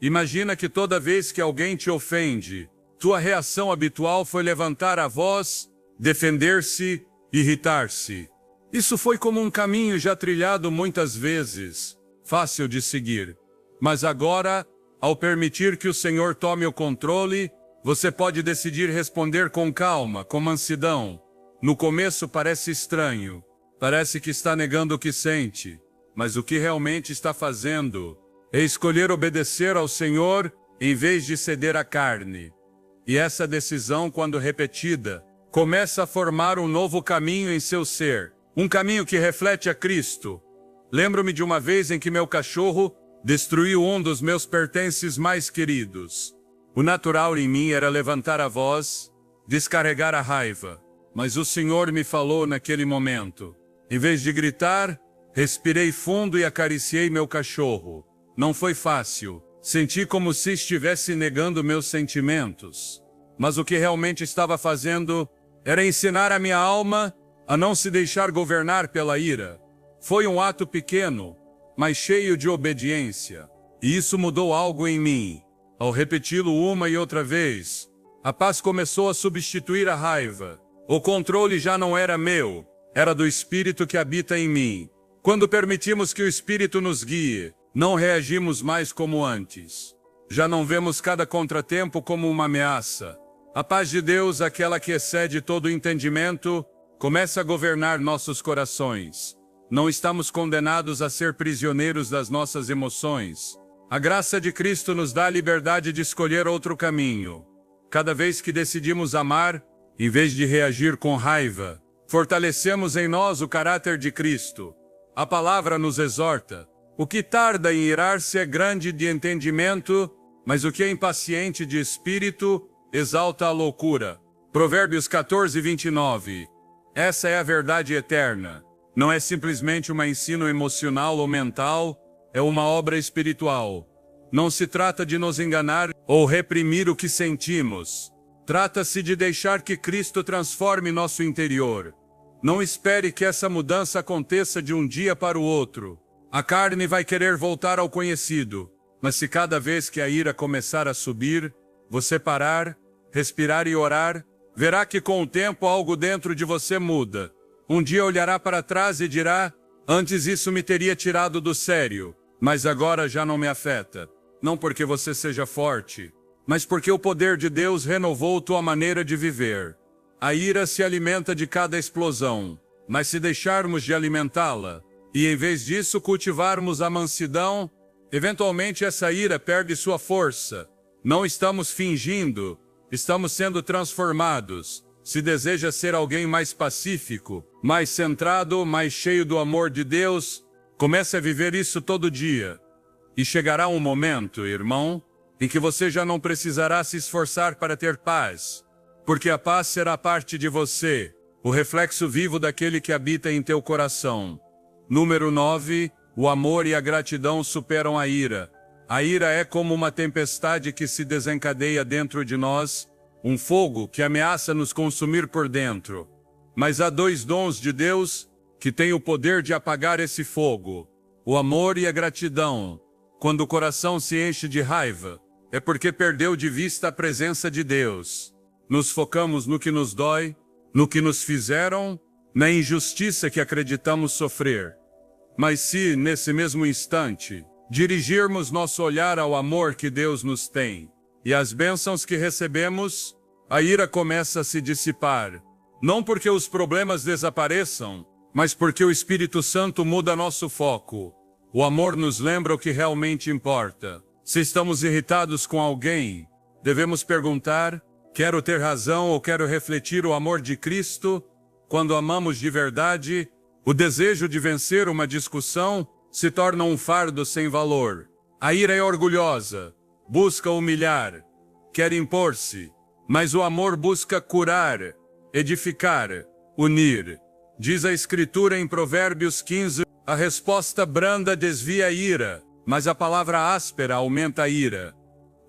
[SPEAKER 1] Imagina que toda vez que alguém te ofende, tua reação habitual foi levantar a voz, defender-se, irritar-se. Isso foi como um caminho já trilhado muitas vezes, fácil de seguir. Mas agora, ao permitir que o Senhor tome o controle, você pode decidir responder com calma, com mansidão. No começo parece estranho, parece que está negando o que sente, mas o que realmente está fazendo é escolher obedecer ao Senhor em vez de ceder à carne. E essa decisão, quando repetida, começa a formar um novo caminho em seu ser, um caminho que reflete a Cristo. Lembro-me de uma vez em que meu cachorro destruiu um dos meus pertences mais queridos. O natural em mim era levantar a voz, descarregar a raiva, mas o Senhor me falou naquele momento. Em vez de gritar, respirei fundo e acariciei meu cachorro. Não foi fácil. Senti como se estivesse negando meus sentimentos. Mas o que realmente estava fazendo era ensinar a minha alma a não se deixar governar pela ira. Foi um ato pequeno, mas cheio de obediência. E isso mudou algo em mim. Ao repeti-lo uma e outra vez, a paz começou a substituir a raiva. O controle já não era meu, era do Espírito que habita em mim. Quando permitimos que o Espírito nos guie, não reagimos mais como antes. Já não vemos cada contratempo como uma ameaça. A paz de Deus, aquela que excede todo o entendimento, começa a governar nossos corações. Não estamos condenados a ser prisioneiros das nossas emoções. A graça de Cristo nos dá a liberdade de escolher outro caminho. Cada vez que decidimos amar, em vez de reagir com raiva, fortalecemos em nós o caráter de Cristo. A palavra nos exorta. O que tarda em irar-se é grande de entendimento, mas o que é impaciente de espírito exalta a loucura. Provérbios 14, 29. Essa é a verdade eterna. Não é simplesmente um ensino emocional ou mental, é uma obra espiritual. Não se trata de nos enganar ou reprimir o que sentimos. Trata-se de deixar que Cristo transforme nosso interior. Não espere que essa mudança aconteça de um dia para o outro. A carne vai querer voltar ao conhecido, mas se cada vez que a ira começar a subir, você parar, respirar e orar, verá que com o tempo algo dentro de você muda. Um dia olhará para trás e dirá, antes isso me teria tirado do sério, mas agora já não me afeta. Não porque você seja forte, mas porque o poder de Deus renovou tua maneira de viver. A ira se alimenta de cada explosão, mas se deixarmos de alimentá-la, e em vez disso cultivarmos a mansidão, eventualmente essa ira perde sua força. Não estamos fingindo, estamos sendo transformados. Se deseja ser alguém mais pacífico, mais centrado, mais cheio do amor de Deus, comece a viver isso todo dia. E chegará um momento, irmão, em que você já não precisará se esforçar para ter paz, porque a paz será parte de você, o reflexo vivo daquele que habita em teu coração. Número 9, o amor e a gratidão superam a ira. A ira é como uma tempestade que se desencadeia dentro de nós, um fogo que ameaça nos consumir por dentro. Mas há dois dons de Deus que têm o poder de apagar esse fogo: o amor e a gratidão. Quando o coração se enche de raiva, é porque perdeu de vista a presença de Deus. Nos focamos no que nos dói, no que nos fizeram, na injustiça que acreditamos sofrer. Mas se, nesse mesmo instante, dirigirmos nosso olhar ao amor que Deus nos tem e às bênçãos que recebemos, a ira começa a se dissipar. Não porque os problemas desapareçam, mas porque o Espírito Santo muda nosso foco. O amor nos lembra o que realmente importa. Se estamos irritados com alguém, devemos perguntar: quero ter razão ou quero refletir o amor de Cristo? Quando amamos de verdade, o desejo de vencer uma discussão se torna um fardo sem valor. A ira é orgulhosa, busca humilhar, quer impor-se, mas o amor busca curar, edificar, unir. Diz a Escritura em Provérbios 15, a resposta branda desvia a ira, mas a palavra áspera aumenta a ira.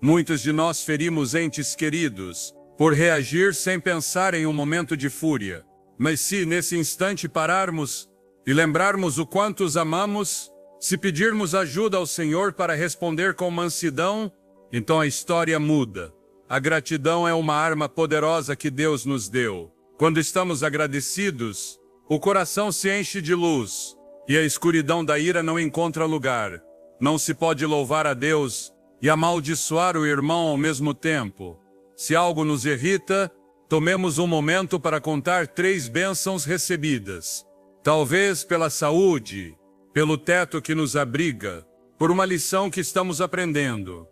[SPEAKER 1] Muitos de nós ferimos entes queridos por reagir sem pensar em um momento de fúria. Mas se nesse instante pararmos e lembrarmos o quanto os amamos, se pedirmos ajuda ao Senhor para responder com mansidão, então a história muda. A gratidão é uma arma poderosa que Deus nos deu. Quando estamos agradecidos, O coração se enche de luz, e a escuridão da ira não encontra lugar. Não se pode louvar a Deus e amaldiçoar o irmão ao mesmo tempo. Se algo nos irrita, tomemos um momento para contar 3 bênçãos recebidas. Talvez pela saúde, pelo teto que nos abriga, por uma lição que estamos aprendendo.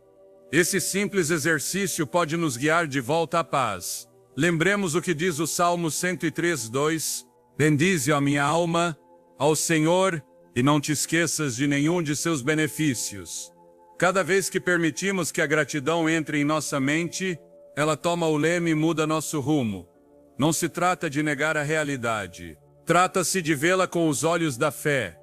[SPEAKER 1] Esse simples exercício pode nos guiar de volta à paz. Lembremos o que diz o Salmo 103:2. Bendize a minha alma ao Senhor e não te esqueças de nenhum de seus benefícios. Cada vez que permitimos que a gratidão entre em nossa mente, ela toma o leme e muda nosso rumo. Não se trata de negar a realidade. Trata-se de vê-la com os olhos da fé.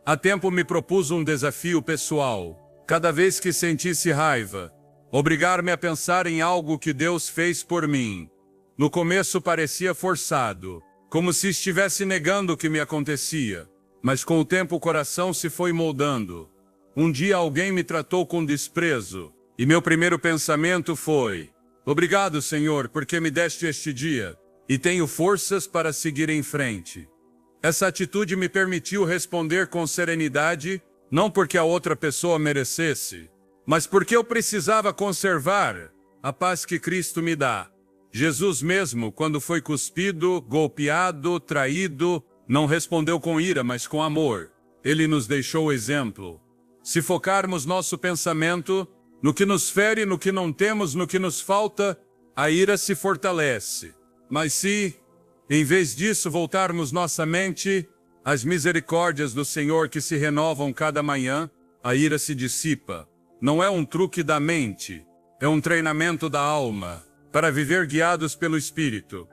[SPEAKER 1] Há tempo me propus um desafio pessoal. Cada vez que sentisse raiva, obrigar-me a pensar em algo que Deus fez por mim. No começo parecia forçado, como se estivesse negando o que me acontecia. Mas com o tempo o coração se foi moldando. Um dia alguém me tratou com desprezo, e meu primeiro pensamento foi: obrigado, Senhor, porque me deste este dia, e tenho forças para seguir em frente. Essa atitude me permitiu responder com serenidade, não porque a outra pessoa merecesse, mas porque eu precisava conservar a paz que Cristo me dá. Jesus mesmo, quando foi cuspido, golpeado, traído, não respondeu com ira, mas com amor. Ele nos deixou o exemplo. Se focarmos nosso pensamento no que nos fere, no que não temos, no que nos falta, a ira se fortalece. Mas se, em vez disso, voltarmos nossa mente às misericórdias do Senhor que se renovam cada manhã, a ira se dissipa. Não é um truque da mente, é um treinamento da alma, para viver guiados pelo Espírito.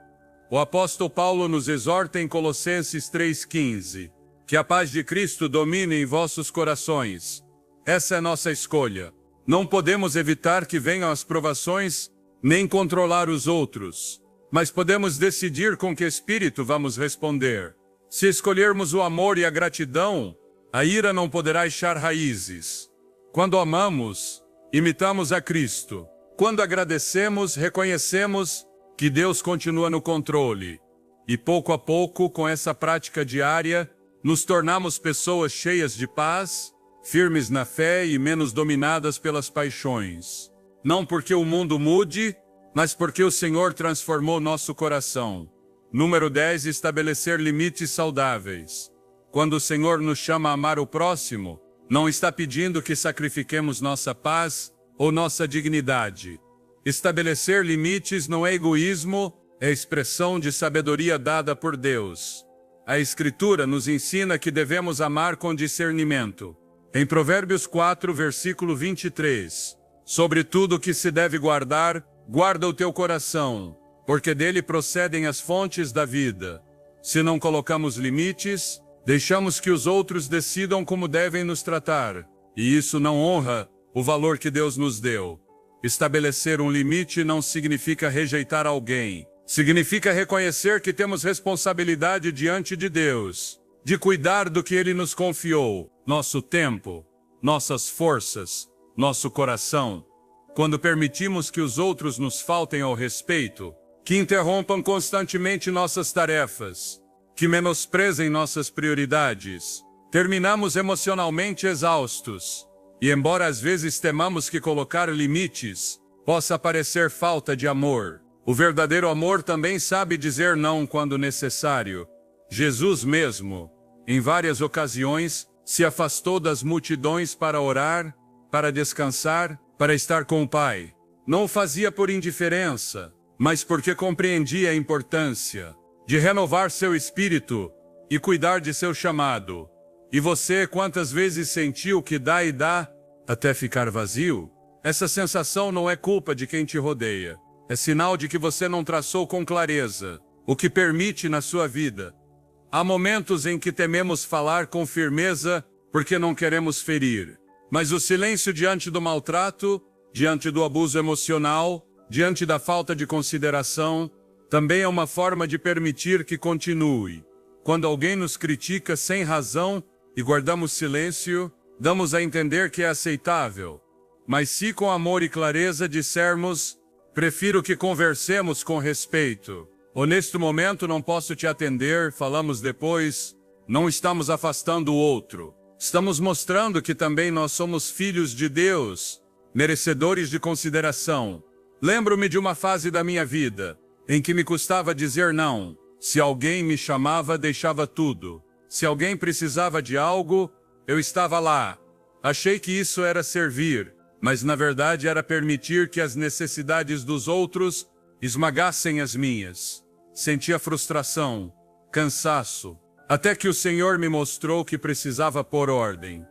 [SPEAKER 1] O apóstolo Paulo nos exorta em Colossenses 3,15, que a paz de Cristo domine em vossos corações. Essa é nossa escolha. Não podemos evitar que venham as provações, nem controlar os outros. Mas podemos decidir com que espírito vamos responder. Se escolhermos o amor e a gratidão, a ira não poderá echar raízes. Quando amamos, imitamos a Cristo. Quando agradecemos, reconhecemos que Deus continua no controle. E pouco a pouco, com essa prática diária, nos tornamos pessoas cheias de paz, firmes na fé e menos dominadas pelas paixões. Não porque o mundo mude, mas porque o Senhor transformou nosso coração. Número 10. Estabelecer limites saudáveis. Quando o Senhor nos chama a amar o próximo, não está pedindo que sacrifiquemos nossa paz ou nossa dignidade. Estabelecer limites não é egoísmo, é expressão de sabedoria dada por Deus. A Escritura nos ensina que devemos amar com discernimento. Em Provérbios 4, versículo 23, sobre tudo que se deve guardar, guarda o teu coração, porque dele procedem as fontes da vida. Se não colocamos limites, deixamos que os outros decidam como devem nos tratar, e isso não honra o valor que Deus nos deu. Estabelecer um limite não significa rejeitar alguém. Significa reconhecer que temos responsabilidade diante de Deus, de cuidar do que Ele nos confiou, nosso tempo, nossas forças, nosso coração. Quando permitimos que os outros nos faltem ao respeito, que interrompam constantemente nossas tarefas, que menosprezem nossas prioridades, terminamos emocionalmente exaustos. E embora às vezes temamos que colocar limites possa parecer falta de amor, o verdadeiro amor também sabe dizer não quando necessário. Jesus mesmo, em várias ocasiões, se afastou das multidões para orar, para descansar, para estar com o Pai. Não o fazia por indiferença, mas porque compreendia a importância de renovar seu espírito e cuidar de seu chamado. E você, quantas vezes sentiu que dá e dá, até ficar vazio? Essa sensação não é culpa de quem te rodeia. É sinal de que você não traçou com clareza o que permite na sua vida. Há momentos em que tememos falar com firmeza porque não queremos ferir. Mas o silêncio diante do maltrato, diante do abuso emocional, diante da falta de consideração, também é uma forma de permitir que continue. Quando alguém nos critica sem razão e guardamos silêncio, damos a entender que é aceitável. Mas se com amor e clareza dissermos: prefiro que conversemos com respeito, Ou neste momento não posso te atender, falamos depois. Não estamos afastando o outro. Estamos mostrando que também nós somos filhos de Deus, merecedores de consideração. Lembro-me de uma fase da minha vida, em que me custava dizer não. Se alguém me chamava, deixava tudo. Se alguém precisava de algo, eu estava lá. Achei que isso era servir, mas na verdade era permitir que as necessidades dos outros esmagassem as minhas. Sentia frustração, cansaço, até que o Senhor me mostrou que precisava pôr ordem.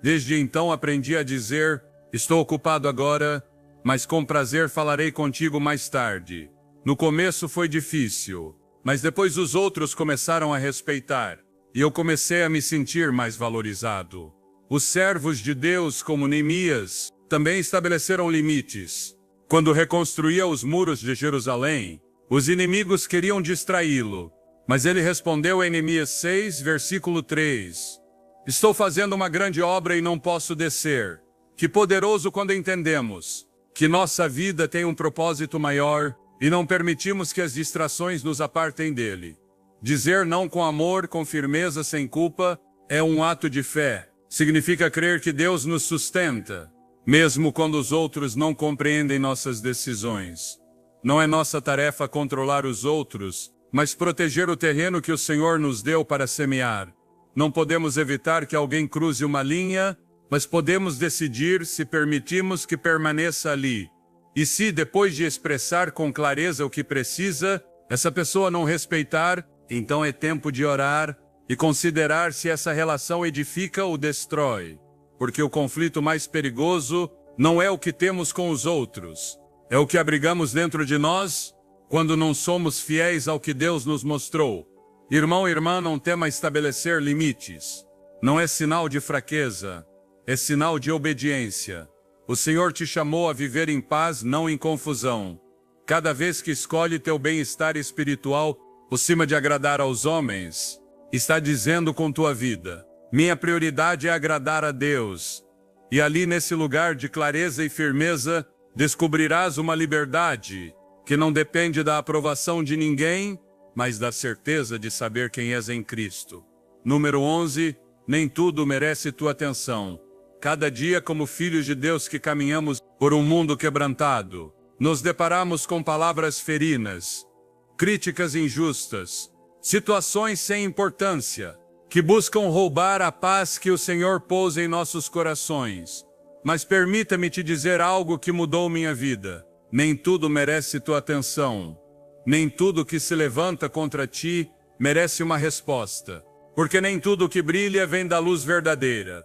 [SPEAKER 1] Desde então aprendi a dizer: estou ocupado agora, mas com prazer falarei contigo mais tarde. No começo foi difícil, mas depois os outros começaram a respeitar, e eu comecei a me sentir mais valorizado. Os servos de Deus, como Neemias, também estabeleceram limites. Quando reconstruía os muros de Jerusalém, os inimigos queriam distraí-lo, mas ele respondeu em Neemias 6, versículo 3. Estou fazendo uma grande obra e não posso descer. Que poderoso quando entendemos que nossa vida tem um propósito maior e não permitimos que as distrações nos apartem dele. Dizer não com amor, com firmeza, sem culpa, é um ato de fé. Significa crer que Deus nos sustenta, mesmo quando os outros não compreendem nossas decisões. Não é nossa tarefa controlar os outros, mas proteger o terreno que o Senhor nos deu para semear. Não podemos evitar que alguém cruze uma linha, mas podemos decidir se permitimos que permaneça ali. E se, depois de expressar com clareza o que precisa, essa pessoa não respeitar, então é tempo de orar e considerar se essa relação edifica ou destrói. Porque o conflito mais perigoso não é o que temos com os outros, é o que abrigamos dentro de nós quando não somos fiéis ao que Deus nos mostrou. Irmão e irmã, não tema estabelecer limites. Não é sinal de fraqueza, é sinal de obediência. O Senhor te chamou a viver em paz, não em confusão. Cada vez que escolhe teu bem-estar espiritual por cima de agradar aos homens, está dizendo com tua vida: minha prioridade é agradar a Deus. E ali nesse lugar de clareza e firmeza, descobrirás uma liberdade que não depende da aprovação de ninguém, mas da certeza de saber quem és em Cristo. Número 11, nem tudo merece tua atenção. Cada dia, como filhos de Deus que caminhamos por um mundo quebrantado, nos deparamos com palavras ferinas, críticas injustas, situações sem importância, que buscam roubar a paz que o Senhor pôs em nossos corações. Mas permita-me te dizer algo que mudou minha vida. Nem tudo merece tua atenção. Nem tudo que se levanta contra ti merece uma resposta. Porque nem tudo que brilha vem da luz verdadeira.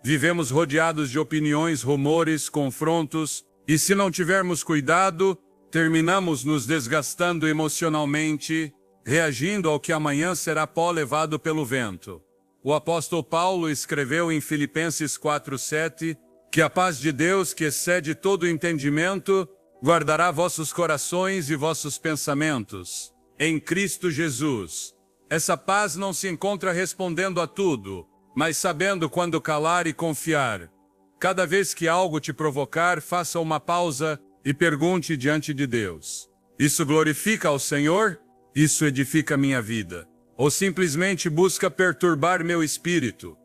[SPEAKER 1] Vivemos rodeados de opiniões, rumores, confrontos, e se não tivermos cuidado, terminamos nos desgastando emocionalmente, reagindo ao que amanhã será pó levado pelo vento. O apóstolo Paulo escreveu em Filipenses 4:7 que a paz de Deus, que excede todo entendimento, guardará vossos corações e vossos pensamentos em Cristo Jesus. Essa paz não se encontra respondendo a tudo, mas sabendo quando calar e confiar. Cada vez que algo te provocar, faça uma pausa e pergunte diante de Deus: isso glorifica ao Senhor? Isso edifica minha vida? Ou simplesmente busca perturbar meu espírito?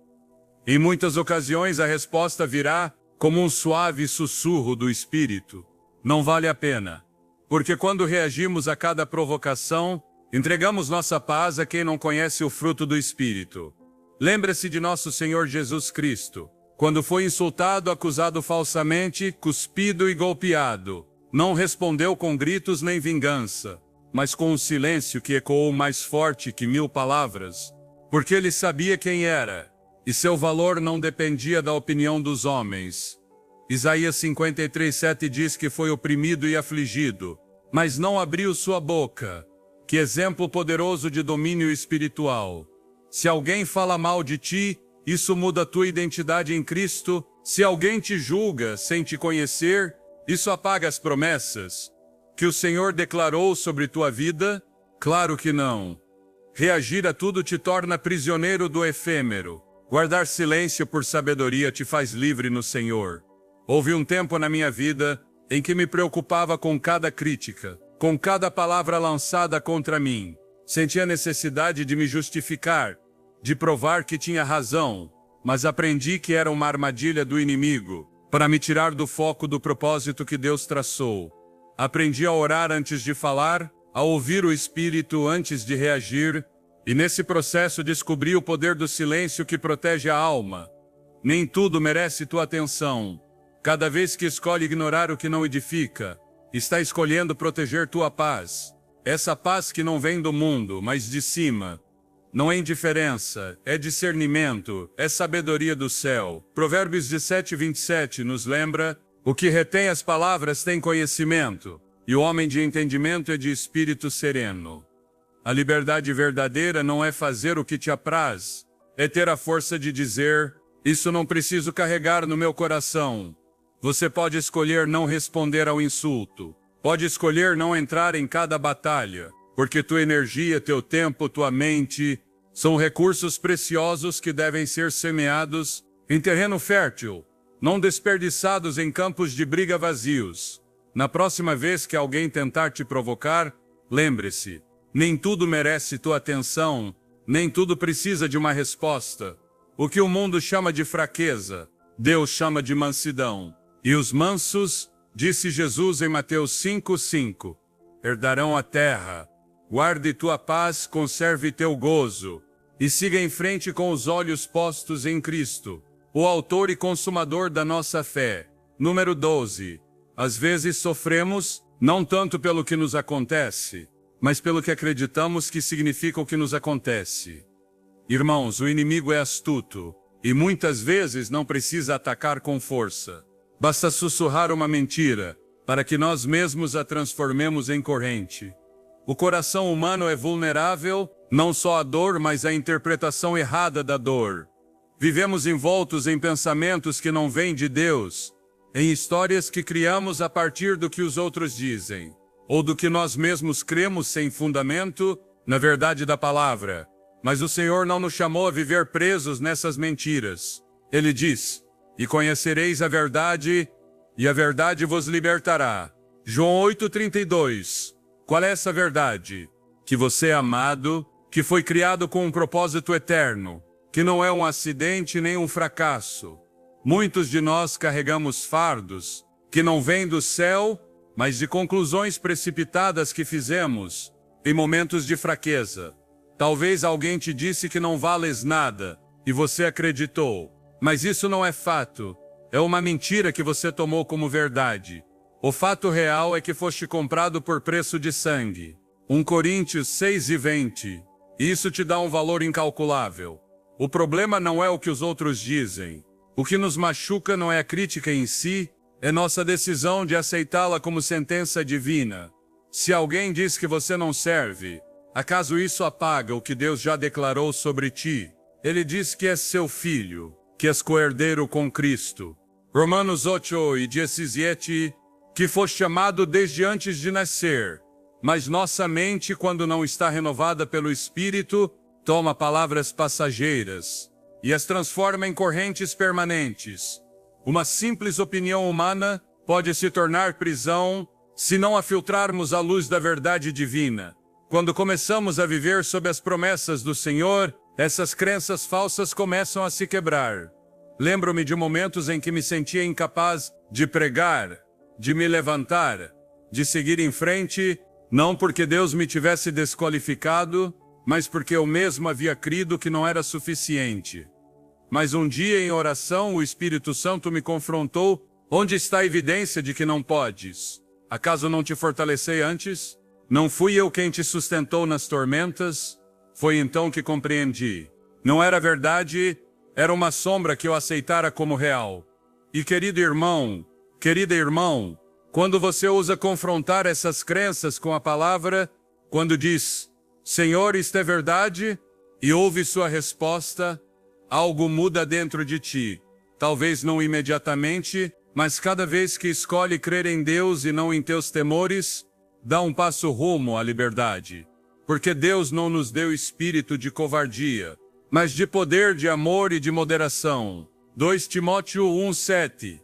[SPEAKER 1] Em muitas ocasiões a resposta virá como um suave sussurro do espírito: não vale a pena. Porque quando reagimos a cada provocação, entregamos nossa paz a quem não conhece o fruto do espírito. Lembre-se de nosso Senhor Jesus Cristo. Quando foi insultado, acusado falsamente, cuspido e golpeado, não respondeu com gritos nem vingança, mas com um silêncio que ecoou mais forte que 1000 palavras, porque ele sabia quem era, e seu valor não dependia da opinião dos homens. Isaías 53:7 diz que foi oprimido e afligido, mas não abriu sua boca. Que exemplo poderoso de domínio espiritual! Se alguém fala mal de ti, isso muda a tua identidade em Cristo. Se alguém te julga sem te conhecer, isso apaga as promessas que o Senhor declarou sobre tua vida? Claro que não. Reagir a tudo te torna prisioneiro do efêmero. Guardar silêncio por sabedoria te faz livre no Senhor. Houve um tempo na minha vida em que me preocupava com cada crítica, com cada palavra lançada contra mim. Senti a necessidade de me justificar, de provar que tinha razão, mas aprendi que era uma armadilha do inimigo, para me tirar do foco do propósito que Deus traçou. Aprendi a orar antes de falar, a ouvir o Espírito antes de reagir, e nesse processo descobri o poder do silêncio que protege a alma. Nem tudo merece tua atenção. Cada vez que escolhe ignorar o que não edifica, está escolhendo proteger tua paz. Essa paz que não vem do mundo, mas de cima. Não é indiferença, é discernimento, é sabedoria do céu. Provérbios 17:27 nos lembra: o que retém as palavras tem conhecimento, e o homem de entendimento é de espírito sereno. A liberdade verdadeira não é fazer o que te apraz, é ter a força de dizer: isso não preciso carregar no meu coração. Você pode escolher não responder ao insulto, pode escolher não entrar em cada batalha, porque tua energia, teu tempo, tua mente são recursos preciosos que devem ser semeados em terreno fértil, não desperdiçados em campos de briga vazios. Na próxima vez que alguém tentar te provocar, lembre-se, nem tudo merece tua atenção, nem tudo precisa de uma resposta. O que o mundo chama de fraqueza, Deus chama de mansidão. E os mansos, disse Jesus em Mateus 5:5, herdarão a terra. Guarde tua paz, conserve teu gozo, e siga em frente com os olhos postos em Cristo, o autor e consumador da nossa fé. Número 12. Às vezes sofremos, não tanto pelo que nos acontece, mas pelo que acreditamos que significa o que nos acontece. Irmãos, o inimigo é astuto, e muitas vezes não precisa atacar com força. Basta sussurrar uma mentira, para que nós mesmos a transformemos em corrente. O coração humano é vulnerável, não só à dor, mas à interpretação errada da dor. Vivemos envoltos em pensamentos que não vêm de Deus, em histórias que criamos a partir do que os outros dizem, ou do que nós mesmos cremos sem fundamento, na verdade da palavra. Mas o Senhor não nos chamou a viver presos nessas mentiras. Ele diz: e conhecereis a verdade, e a verdade vos libertará. João 8:32. Qual é essa verdade? Que você é amado, que foi criado com um propósito eterno, que não é um acidente nem um fracasso. Muitos de nós carregamos fardos que não vêm do céu, mas de conclusões precipitadas que fizemos em momentos de fraqueza. Talvez alguém te disse que não vales nada, e você acreditou. Mas isso não é fato. É uma mentira que você tomou como verdade. O fato real é que foste comprado por preço de sangue. 1 Coríntios 6:20. Isso te dá um valor incalculável. O problema não é o que os outros dizem. O que nos machuca não é a crítica em si, é nossa decisão de aceitá-la como sentença divina. Se alguém diz que você não serve, acaso isso apaga o que Deus já declarou sobre ti? Ele diz que és seu filho, que és coerdeiro com Cristo. Romanos 8:17, que foste chamado desde antes de nascer, mas nossa mente, quando não está renovada pelo Espírito, toma palavras passageiras e as transforma em correntes permanentes. Uma simples opinião humana pode se tornar prisão se não a filtrarmos à luz da verdade divina. Quando começamos a viver sob as promessas do Senhor, essas crenças falsas começam a se quebrar. Lembro-me de momentos em que me sentia incapaz de pregar, de me levantar, de seguir em frente, não porque Deus me tivesse desqualificado, mas porque eu mesmo havia crido que não era suficiente. Mas um dia em oração o Espírito Santo me confrontou: onde está a evidência de que não podes? Acaso não te fortalecei antes? Não fui eu quem te sustentou nas tormentas? Foi então que compreendi. Não era verdade, era uma sombra que eu aceitara como real. E querido irmão, querida irmã, quando você ousa confrontar essas crenças com a palavra, quando diz: Senhor, isto é verdade, e ouve sua resposta, algo muda dentro de ti. Talvez não imediatamente, mas cada vez que escolhe crer em Deus e não em teus temores, dá um passo rumo à liberdade. Porque Deus não nos deu espírito de covardia, mas de poder, de amor e de moderação. 2 Timóteo 1:7.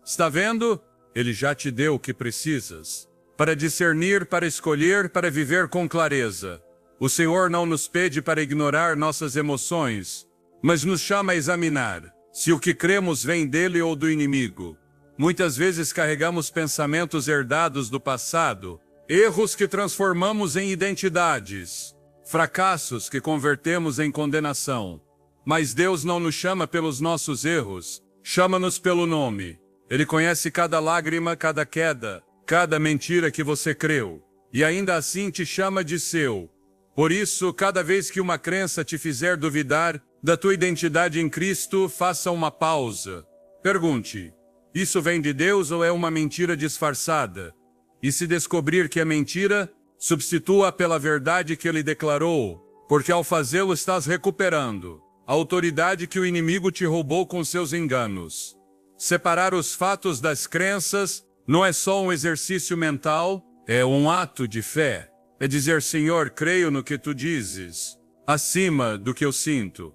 [SPEAKER 1] Está vendo? Ele já te deu o que precisas. para discernir, para escolher, para viver com clareza. O Senhor não nos pede para ignorar nossas emoções, mas nos chama a examinar se o que cremos vem dele ou do inimigo. Muitas vezes carregamos pensamentos herdados do passado, erros que transformamos em identidades, fracassos que convertemos em condenação. Mas Deus não nos chama pelos nossos erros, chama-nos pelo nome. Ele conhece cada lágrima, cada queda, cada mentira que você creu, e ainda assim te chama de seu. Por isso, cada vez que uma crença te fizer duvidar da tua identidade em Cristo, faça uma pausa. Pergunte: isso vem de Deus ou é uma mentira disfarçada? E se descobrir que é mentira, substitua pela verdade que ele declarou, porque ao fazê-lo estás recuperando a autoridade que o inimigo te roubou com seus enganos. Separar os fatos das crenças não é só um exercício mental, é um ato de fé. É dizer: Senhor, creio no que tu dizes, acima do que eu sinto.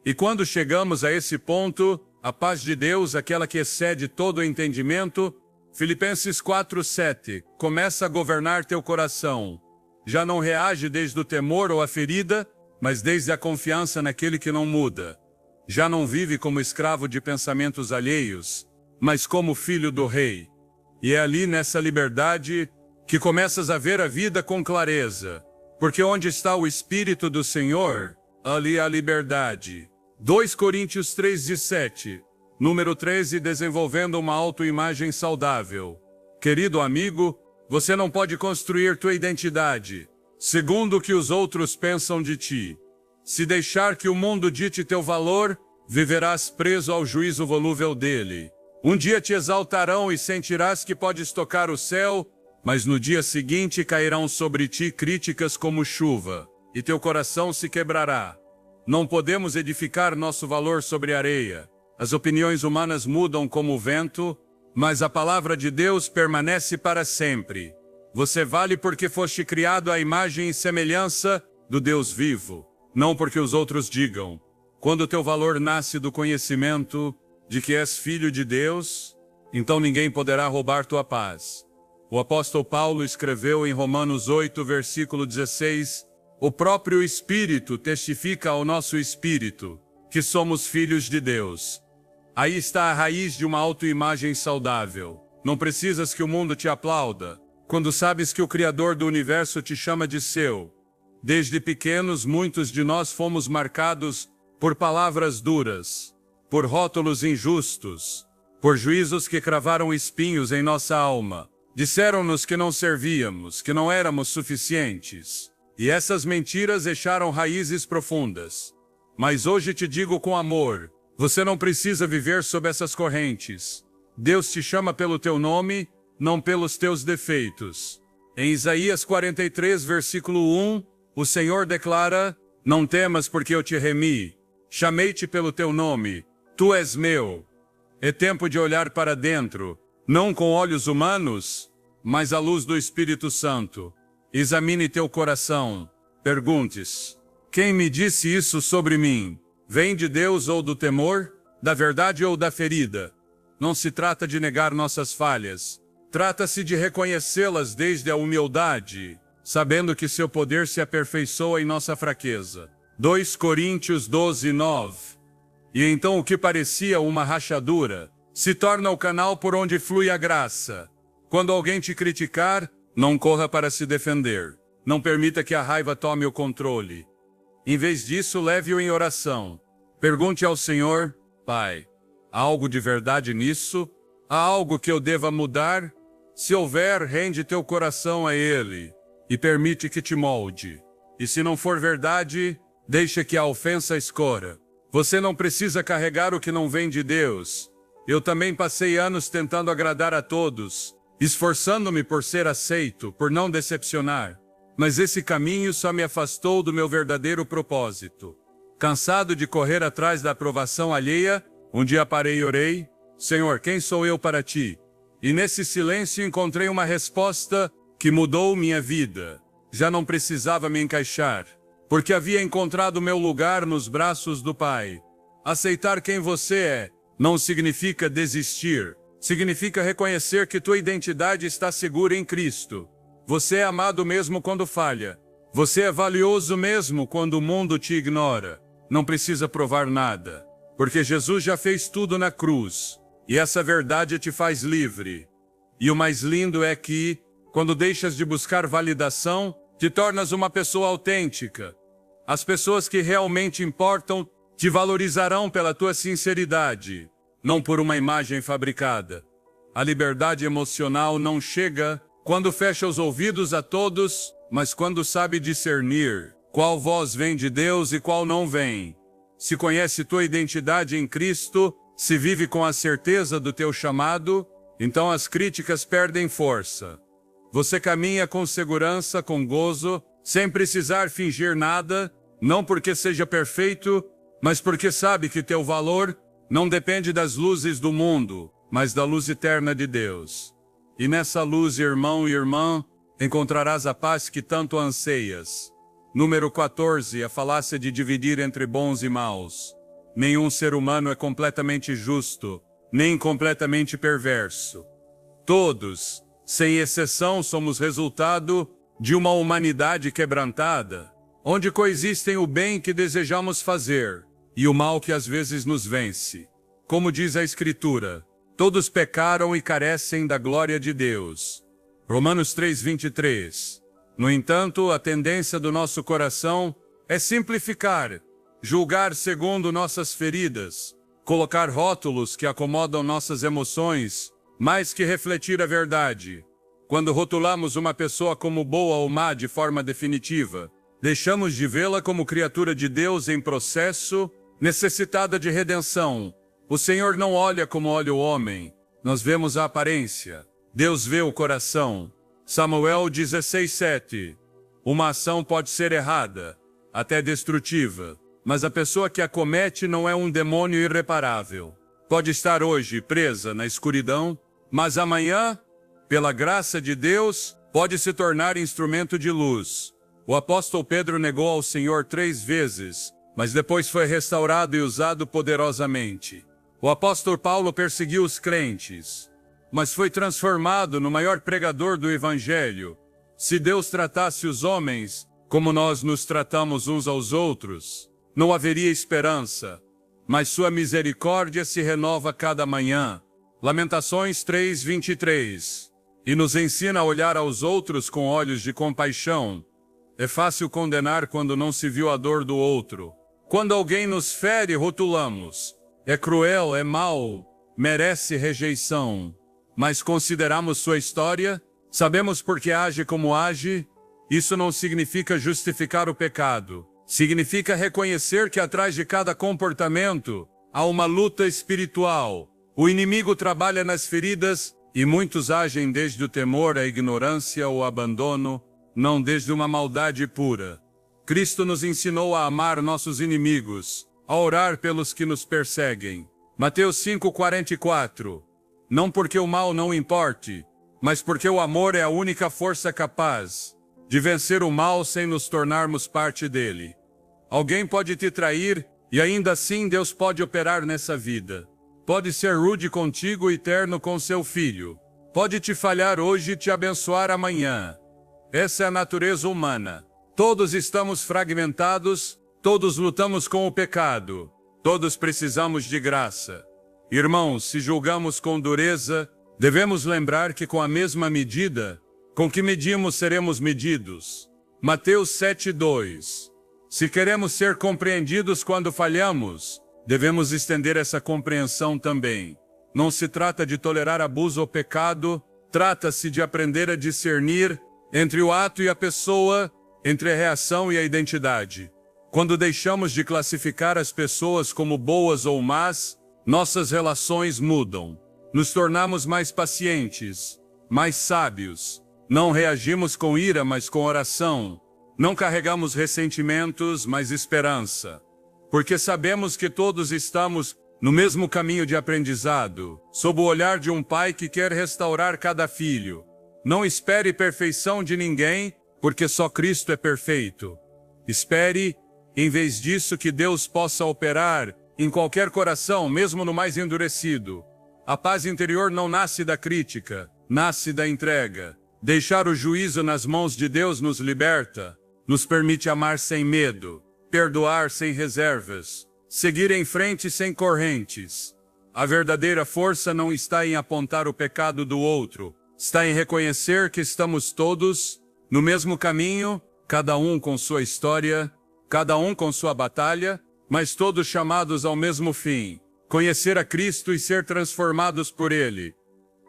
[SPEAKER 1] E quando chegamos a esse ponto, a paz de Deus, aquela que excede todo o entendimento, Filipenses 4:7, começa a governar teu coração. Já não reage desde o temor ou a ferida, mas desde a confiança naquele que não muda. Já não vive como escravo de pensamentos alheios, mas como filho do Rei. E é ali nessa liberdade que começas a ver a vida com clareza. Porque onde está o Espírito do Senhor, ali há liberdade. 2 Coríntios 3:17. Número 13, desenvolvendo uma autoimagem saudável. Querido amigo, você não pode construir tua identidade segundo o que os outros pensam de ti. Se deixar que o mundo dite teu valor, viverás preso ao juízo volúvel dele. Um dia te exaltarão e sentirás que podes tocar o céu, mas no dia seguinte cairão sobre ti críticas como chuva, e teu coração se quebrará. Não podemos edificar nosso valor sobre areia. As opiniões humanas mudam como o vento, mas a palavra de Deus permanece para sempre. Você vale porque foste criado à imagem e semelhança do Deus vivo, não porque os outros digam. Quando teu valor nasce do conhecimento de que és filho de Deus, então ninguém poderá roubar tua paz. O apóstolo Paulo escreveu em Romanos 8, versículo 16, o próprio Espírito testifica ao nosso espírito que somos filhos de Deus. Aí está a raiz de uma autoimagem saudável. Não precisas que o mundo te aplauda, quando sabes que o Criador do universo te chama de seu. Desde pequenos, muitos de nós fomos marcados por palavras duras, por rótulos injustos, por juízos que cravaram espinhos em nossa alma. Disseram-nos que não servíamos, que não éramos suficientes. E essas mentiras echaram raízes profundas. Mas hoje te digo com amor, você não precisa viver sob essas correntes. Deus te chama pelo teu nome, não pelos teus defeitos. Em Isaías 43, versículo 1, o Senhor declara: não temas porque eu te remi, chamei-te pelo teu nome, tu és meu. É tempo de olhar para dentro, não com olhos humanos, mas à luz do Espírito Santo. Examine teu coração. Pergunte-se: quem me disse isso sobre mim? Vem de Deus ou do temor? Da verdade ou da ferida? Não se trata de negar nossas falhas. Trata-se de reconhecê-las desde a humildade, sabendo que seu poder se aperfeiçoa em nossa fraqueza. 2 Coríntios 12, 9. E então o que parecia uma rachadura se torna o canal por onde flui a graça. Quando alguém te criticar, não corra para se defender. Não permita que a raiva tome o controle. Em vez disso, leve-o em oração. Pergunte ao Senhor: Pai, há algo de verdade nisso? Há algo que eu deva mudar? Se houver, rende teu coração a Ele e permite que te molde. E se não for verdade, deixa que a ofensa escorra. Você não precisa carregar o que não vem de Deus. Eu também passei anos tentando agradar a todos, esforçando-me por ser aceito, por não decepcionar. Mas esse caminho só me afastou do meu verdadeiro propósito. Cansado de correr atrás da aprovação alheia, um dia parei e orei: Senhor, quem sou eu para ti? E nesse silêncio encontrei uma resposta que mudou minha vida. Já não precisava me encaixar, porque havia encontrado meu lugar nos braços do Pai. Aceitar quem você é não significa desistir. Significa reconhecer que tua identidade está segura em Cristo. Você é amado mesmo quando falha. Você é valioso mesmo quando o mundo te ignora. Não precisa provar nada, porque Jesus já fez tudo na cruz, e essa verdade te faz livre. E o mais lindo é que, quando deixas de buscar validação, te tornas uma pessoa autêntica. As pessoas que realmente importam te valorizarão pela tua sinceridade, não por uma imagem fabricada. A liberdade emocional não chega quando fecha os ouvidos a todos, mas quando sabe discernir qual voz vem de Deus e qual não vem. Se conhece tua identidade em Cristo, se vive com a certeza do teu chamado, então as críticas perdem força. Você caminha com segurança, com gozo, sem precisar fingir nada, não porque seja perfeito, mas porque sabe que teu valor não depende das luzes do mundo, mas da luz eterna de Deus. E nessa luz, irmão e irmã, encontrarás a paz que tanto anseias. Número 14, a falácia de dividir entre bons e maus. Nenhum ser humano é completamente justo, nem completamente perverso. Todos, sem exceção, somos resultado de uma humanidade quebrantada, onde coexistem o bem que desejamos fazer e o mal que às vezes nos vence. Como diz a Escritura, todos pecaram e carecem da glória de Deus. Romanos 3:23. No entanto, a tendência do nosso coração é simplificar, julgar segundo nossas feridas, colocar rótulos que acomodam nossas emoções, mais que refletir a verdade. Quando rotulamos uma pessoa como boa ou má de forma definitiva, deixamos de vê-la como criatura de Deus em processo, necessitada de redenção. O Senhor não olha como olha o homem. Nós vemos a aparência. Deus vê o coração. Samuel 16:7. Uma ação pode ser errada, até destrutiva, mas a pessoa que a comete não é um demônio irreparável. Pode estar hoje presa na escuridão, mas amanhã, pela graça de Deus, pode se tornar instrumento de luz. O apóstolo Pedro negou ao Senhor 3 vezes, mas depois foi restaurado e usado poderosamente. O apóstolo Paulo perseguiu os crentes, mas foi transformado no maior pregador do Evangelho. Se Deus tratasse os homens como nós nos tratamos uns aos outros, não haveria esperança, mas sua misericórdia se renova cada manhã. Lamentações 3:23. E nos ensina a olhar aos outros com olhos de compaixão. É fácil condenar quando não se viu a dor do outro. Quando alguém nos fere, rotulamos. É cruel, é mau, merece rejeição. Mas consideramos sua história, sabemos por que age como age. Isso não significa justificar o pecado. Significa reconhecer que atrás de cada comportamento há uma luta espiritual. O inimigo trabalha nas feridas e muitos agem desde o temor, a ignorância ou o abandono, não desde uma maldade pura. Cristo nos ensinou a amar nossos inimigos, a orar pelos que nos perseguem. Mateus 5:44. Não porque o mal não importe, mas porque o amor é a única força capaz de vencer o mal sem nos tornarmos parte dele. Alguém pode te trair e ainda assim Deus pode operar nessa vida. Pode ser rude contigo e terno com seu filho. Pode te falhar hoje e te abençoar amanhã. Essa é a natureza humana. Todos estamos fragmentados, todos lutamos com o pecado, todos precisamos de graça. Irmãos, se julgamos com dureza, devemos lembrar que com a mesma medida com que medimos seremos medidos. Mateus 7:2. Se queremos ser compreendidos quando falhamos, devemos estender essa compreensão também. Não se trata de tolerar abuso ou pecado, trata-se de aprender a discernir entre o ato e a pessoa, entre a reação e a identidade. Quando deixamos de classificar as pessoas como boas ou más, nossas relações mudam. Nos tornamos mais pacientes, mais sábios. Não reagimos com ira, mas com oração. Não carregamos ressentimentos, mas esperança. Porque sabemos que todos estamos no mesmo caminho de aprendizado, sob o olhar de um pai que quer restaurar cada filho. Não espere perfeição de ninguém, porque só Cristo é perfeito. Espere, em vez disso, que Deus possa operar em qualquer coração, mesmo no mais endurecido. A paz interior não nasce da crítica, nasce da entrega. Deixar o juízo nas mãos de Deus nos liberta, nos permite amar sem medo, perdoar sem reservas, seguir em frente sem correntes. A verdadeira força não está em apontar o pecado do outro, está em reconhecer que estamos todos no mesmo caminho, cada um com sua história, cada um com sua batalha, mas todos chamados ao mesmo fim, conhecer a Cristo e ser transformados por Ele.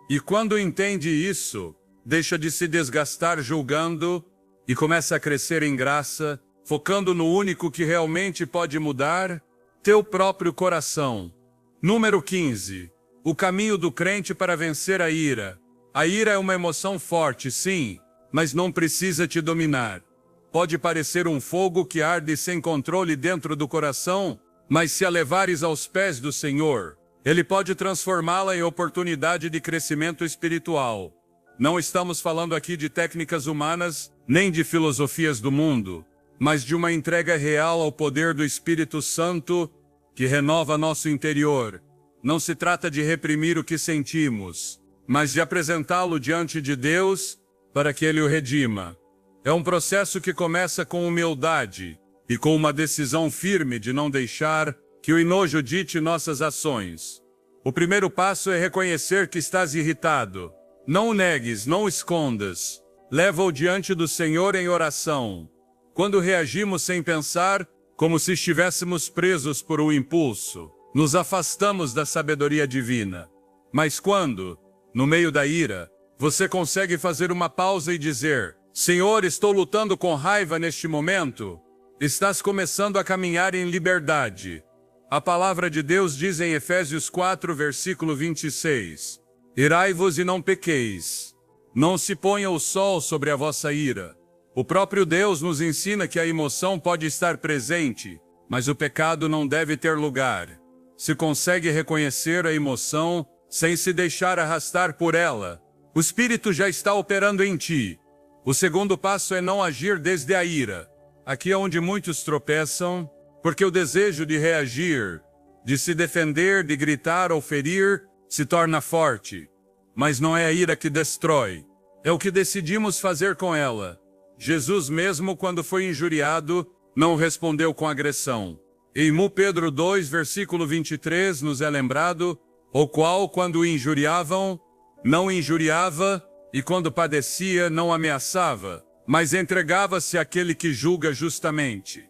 [SPEAKER 1] E quando entende isso, deixa de se desgastar julgando e começa a crescer em graça, focando no único que realmente pode mudar, teu próprio coração. Número 15. O caminho do crente para vencer a ira. A ira é uma emoção forte, sim, mas não precisa te dominar. Pode parecer um fogo que arde sem controle dentro do coração, mas se a levares aos pés do Senhor, Ele pode transformá-la em oportunidade de crescimento espiritual. Não estamos falando aqui de técnicas humanas, nem de filosofias do mundo, mas de uma entrega real ao poder do Espírito Santo, que renova nosso interior. Não se trata de reprimir o que sentimos, mas de apresentá-lo diante de Deus para que Ele o redima. É um processo que começa com humildade e com uma decisão firme de não deixar que o enojo dite nossas ações. O primeiro passo é reconhecer que estás irritado. Não o negues, não o escondas. Leva-o diante do Senhor em oração. Quando reagimos sem pensar, como se estivéssemos presos por um impulso, nos afastamos da sabedoria divina. Mas quando, no meio da ira, você consegue fazer uma pausa e dizer: Senhor, estou lutando com raiva neste momento, estás começando a caminhar em liberdade. A palavra de Deus diz em Efésios 4, versículo 26, Irai-vos e não pequeis. Não se ponha o sol sobre a vossa ira. O próprio Deus nos ensina que a emoção pode estar presente, mas o pecado não deve ter lugar. Se consegue reconhecer a emoção sem se deixar arrastar por ela, o Espírito já está operando em ti. O segundo passo é não agir desde a ira. Aqui é onde muitos tropeçam, porque o desejo de reagir, de se defender, de gritar ou ferir, se torna forte. Mas não é a ira que destrói, é o que decidimos fazer com ela. Jesus mesmo, quando foi injuriado, não respondeu com agressão. Em Pedro 2, versículo 23, nos é lembrado, o qual, quando o injuriavam, não injuriava, e quando padecia, não ameaçava, mas entregava-se àquele que julga justamente.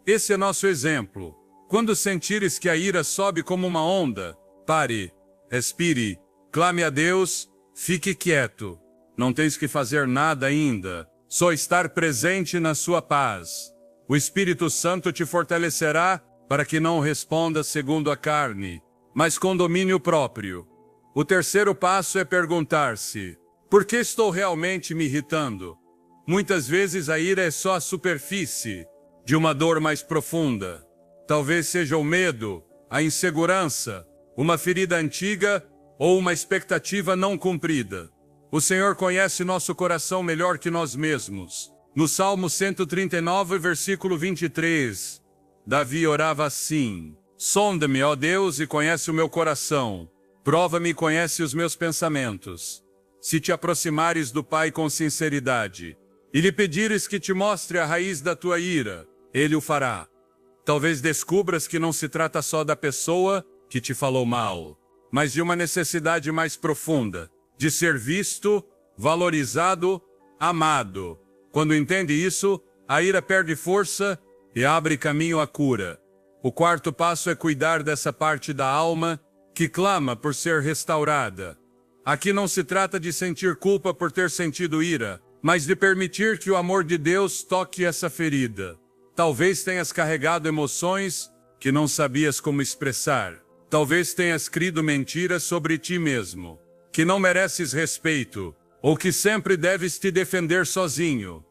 [SPEAKER 1] Esse é nosso exemplo. Quando sentires que a ira sobe como uma onda, pare, respire, clame a Deus, fique quieto. Não tens que fazer nada ainda. Só estar presente na sua paz. O Espírito Santo te fortalecerá para que não responda segundo a carne, mas com domínio próprio. O terceiro passo é perguntar-se: por que estou realmente me irritando? Muitas vezes a ira é só a superfície de uma dor mais profunda. Talvez seja o medo, a insegurança, uma ferida antiga ou uma expectativa não cumprida. O Senhor conhece nosso coração melhor que nós mesmos. No Salmo 139, versículo 23, Davi orava assim: Sonda-me, ó Deus, e conhece o meu coração. Prova-me e conhece os meus pensamentos. Se te aproximares do Pai com sinceridade, e lhe pedires que te mostre a raiz da tua ira, Ele o fará. Talvez descubras que não se trata só da pessoa que te falou mal, mas de uma necessidade mais profunda, de ser visto, valorizado, amado. Quando entende isso, a ira perde força e abre caminho à cura. O quarto passo é cuidar dessa parte da alma que clama por ser restaurada. Aqui não se trata de sentir culpa por ter sentido ira, mas de permitir que o amor de Deus toque essa ferida. Talvez tenhas carregado emoções que não sabias como expressar. Talvez tenhas crido mentiras sobre ti mesmo, que não mereces respeito, ou que sempre deves te defender sozinho.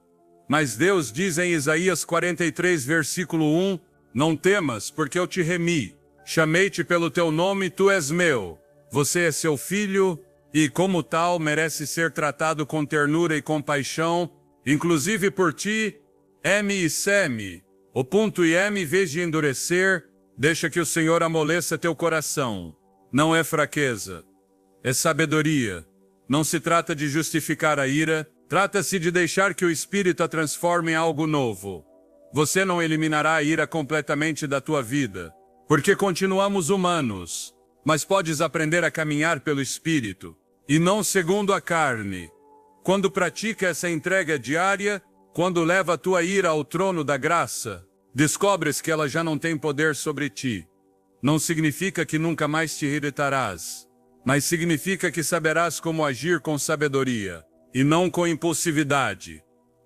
[SPEAKER 1] Mas Deus diz em Isaías 43, versículo 1, Não temas, porque eu te remi. Chamei-te pelo teu nome, tu és meu. Você é seu filho, e como tal merece ser tratado com ternura e compaixão, inclusive por ti, eme e seme. O ponto e eme, em vez de endurecer, deixa que o Senhor amoleça teu coração. não é fraqueza, é sabedoria. Não se trata de justificar a ira, trata-se de deixar que o Espírito a transforme em algo novo. Você não eliminará a ira completamente da tua vida, porque continuamos humanos, mas podes aprender a caminhar pelo Espírito, e não segundo a carne. Quando pratica essa entrega diária, quando leva a tua ira ao trono da graça, descobres que ela já não tem poder sobre ti. Não significa que nunca mais te irritarás, mas significa que saberás como agir com sabedoria, e não com impulsividade.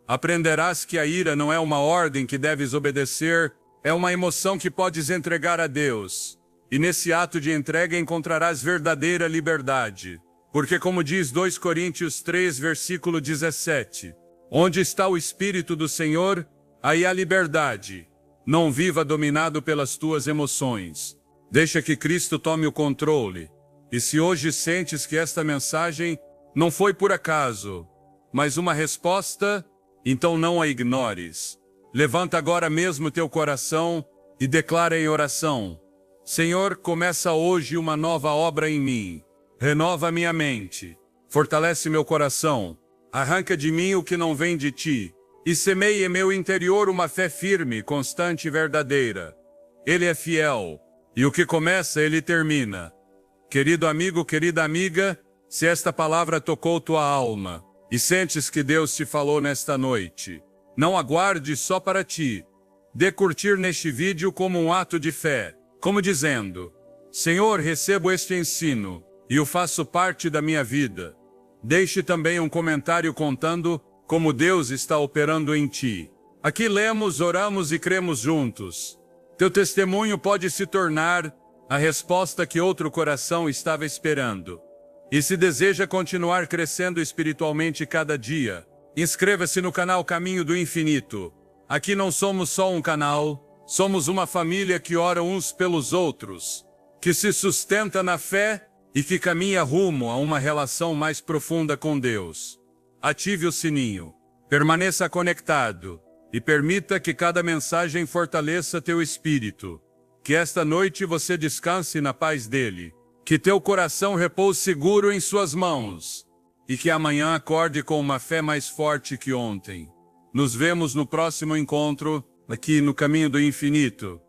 [SPEAKER 1] Aprenderás que a ira não é uma ordem que deves obedecer, é uma emoção que podes entregar a Deus. E nesse ato de entrega encontrarás verdadeira liberdade. Porque como diz 2 Coríntios 3, versículo 17, onde está o Espírito do Senhor, aí há liberdade. Não viva dominado pelas tuas emoções. Deixa que Cristo tome o controle. E se hoje sentes que esta mensagem não foi por acaso, mas uma resposta, então não a ignores. Levanta agora mesmo teu coração e declara em oração: Senhor, começa hoje uma nova obra em mim. Renova minha mente, fortalece meu coração, arranca de mim o que não vem de ti, e semeie em meu interior uma fé firme, constante e verdadeira. Ele é fiel, e o que começa, ele termina. Querido amigo, querida amiga, se esta palavra tocou tua alma, e sentes que Deus te falou nesta noite, não aguarde só para ti. Dê curtir neste vídeo como um ato de fé, como dizendo: Senhor, recebo este ensino, e o faço parte da minha vida. Deixe também um comentário contando como Deus está operando em ti. Aqui lemos, oramos e cremos juntos. Teu testemunho pode se tornar a resposta que outro coração estava esperando. E se deseja continuar crescendo espiritualmente cada dia, inscreva-se no canal Caminho do Infinito. Aqui não somos só um canal, somos uma família que ora uns pelos outros, que se sustenta na fé e que caminha rumo a uma relação mais profunda com Deus. Ative o sininho, permaneça conectado e permita que cada mensagem fortaleça teu espírito. Que esta noite você descanse na paz dele. Que teu coração repouse seguro em suas mãos. E que amanhã acorde com uma fé mais forte que ontem. Nos vemos no próximo encontro, aqui no Caminho do Infinito.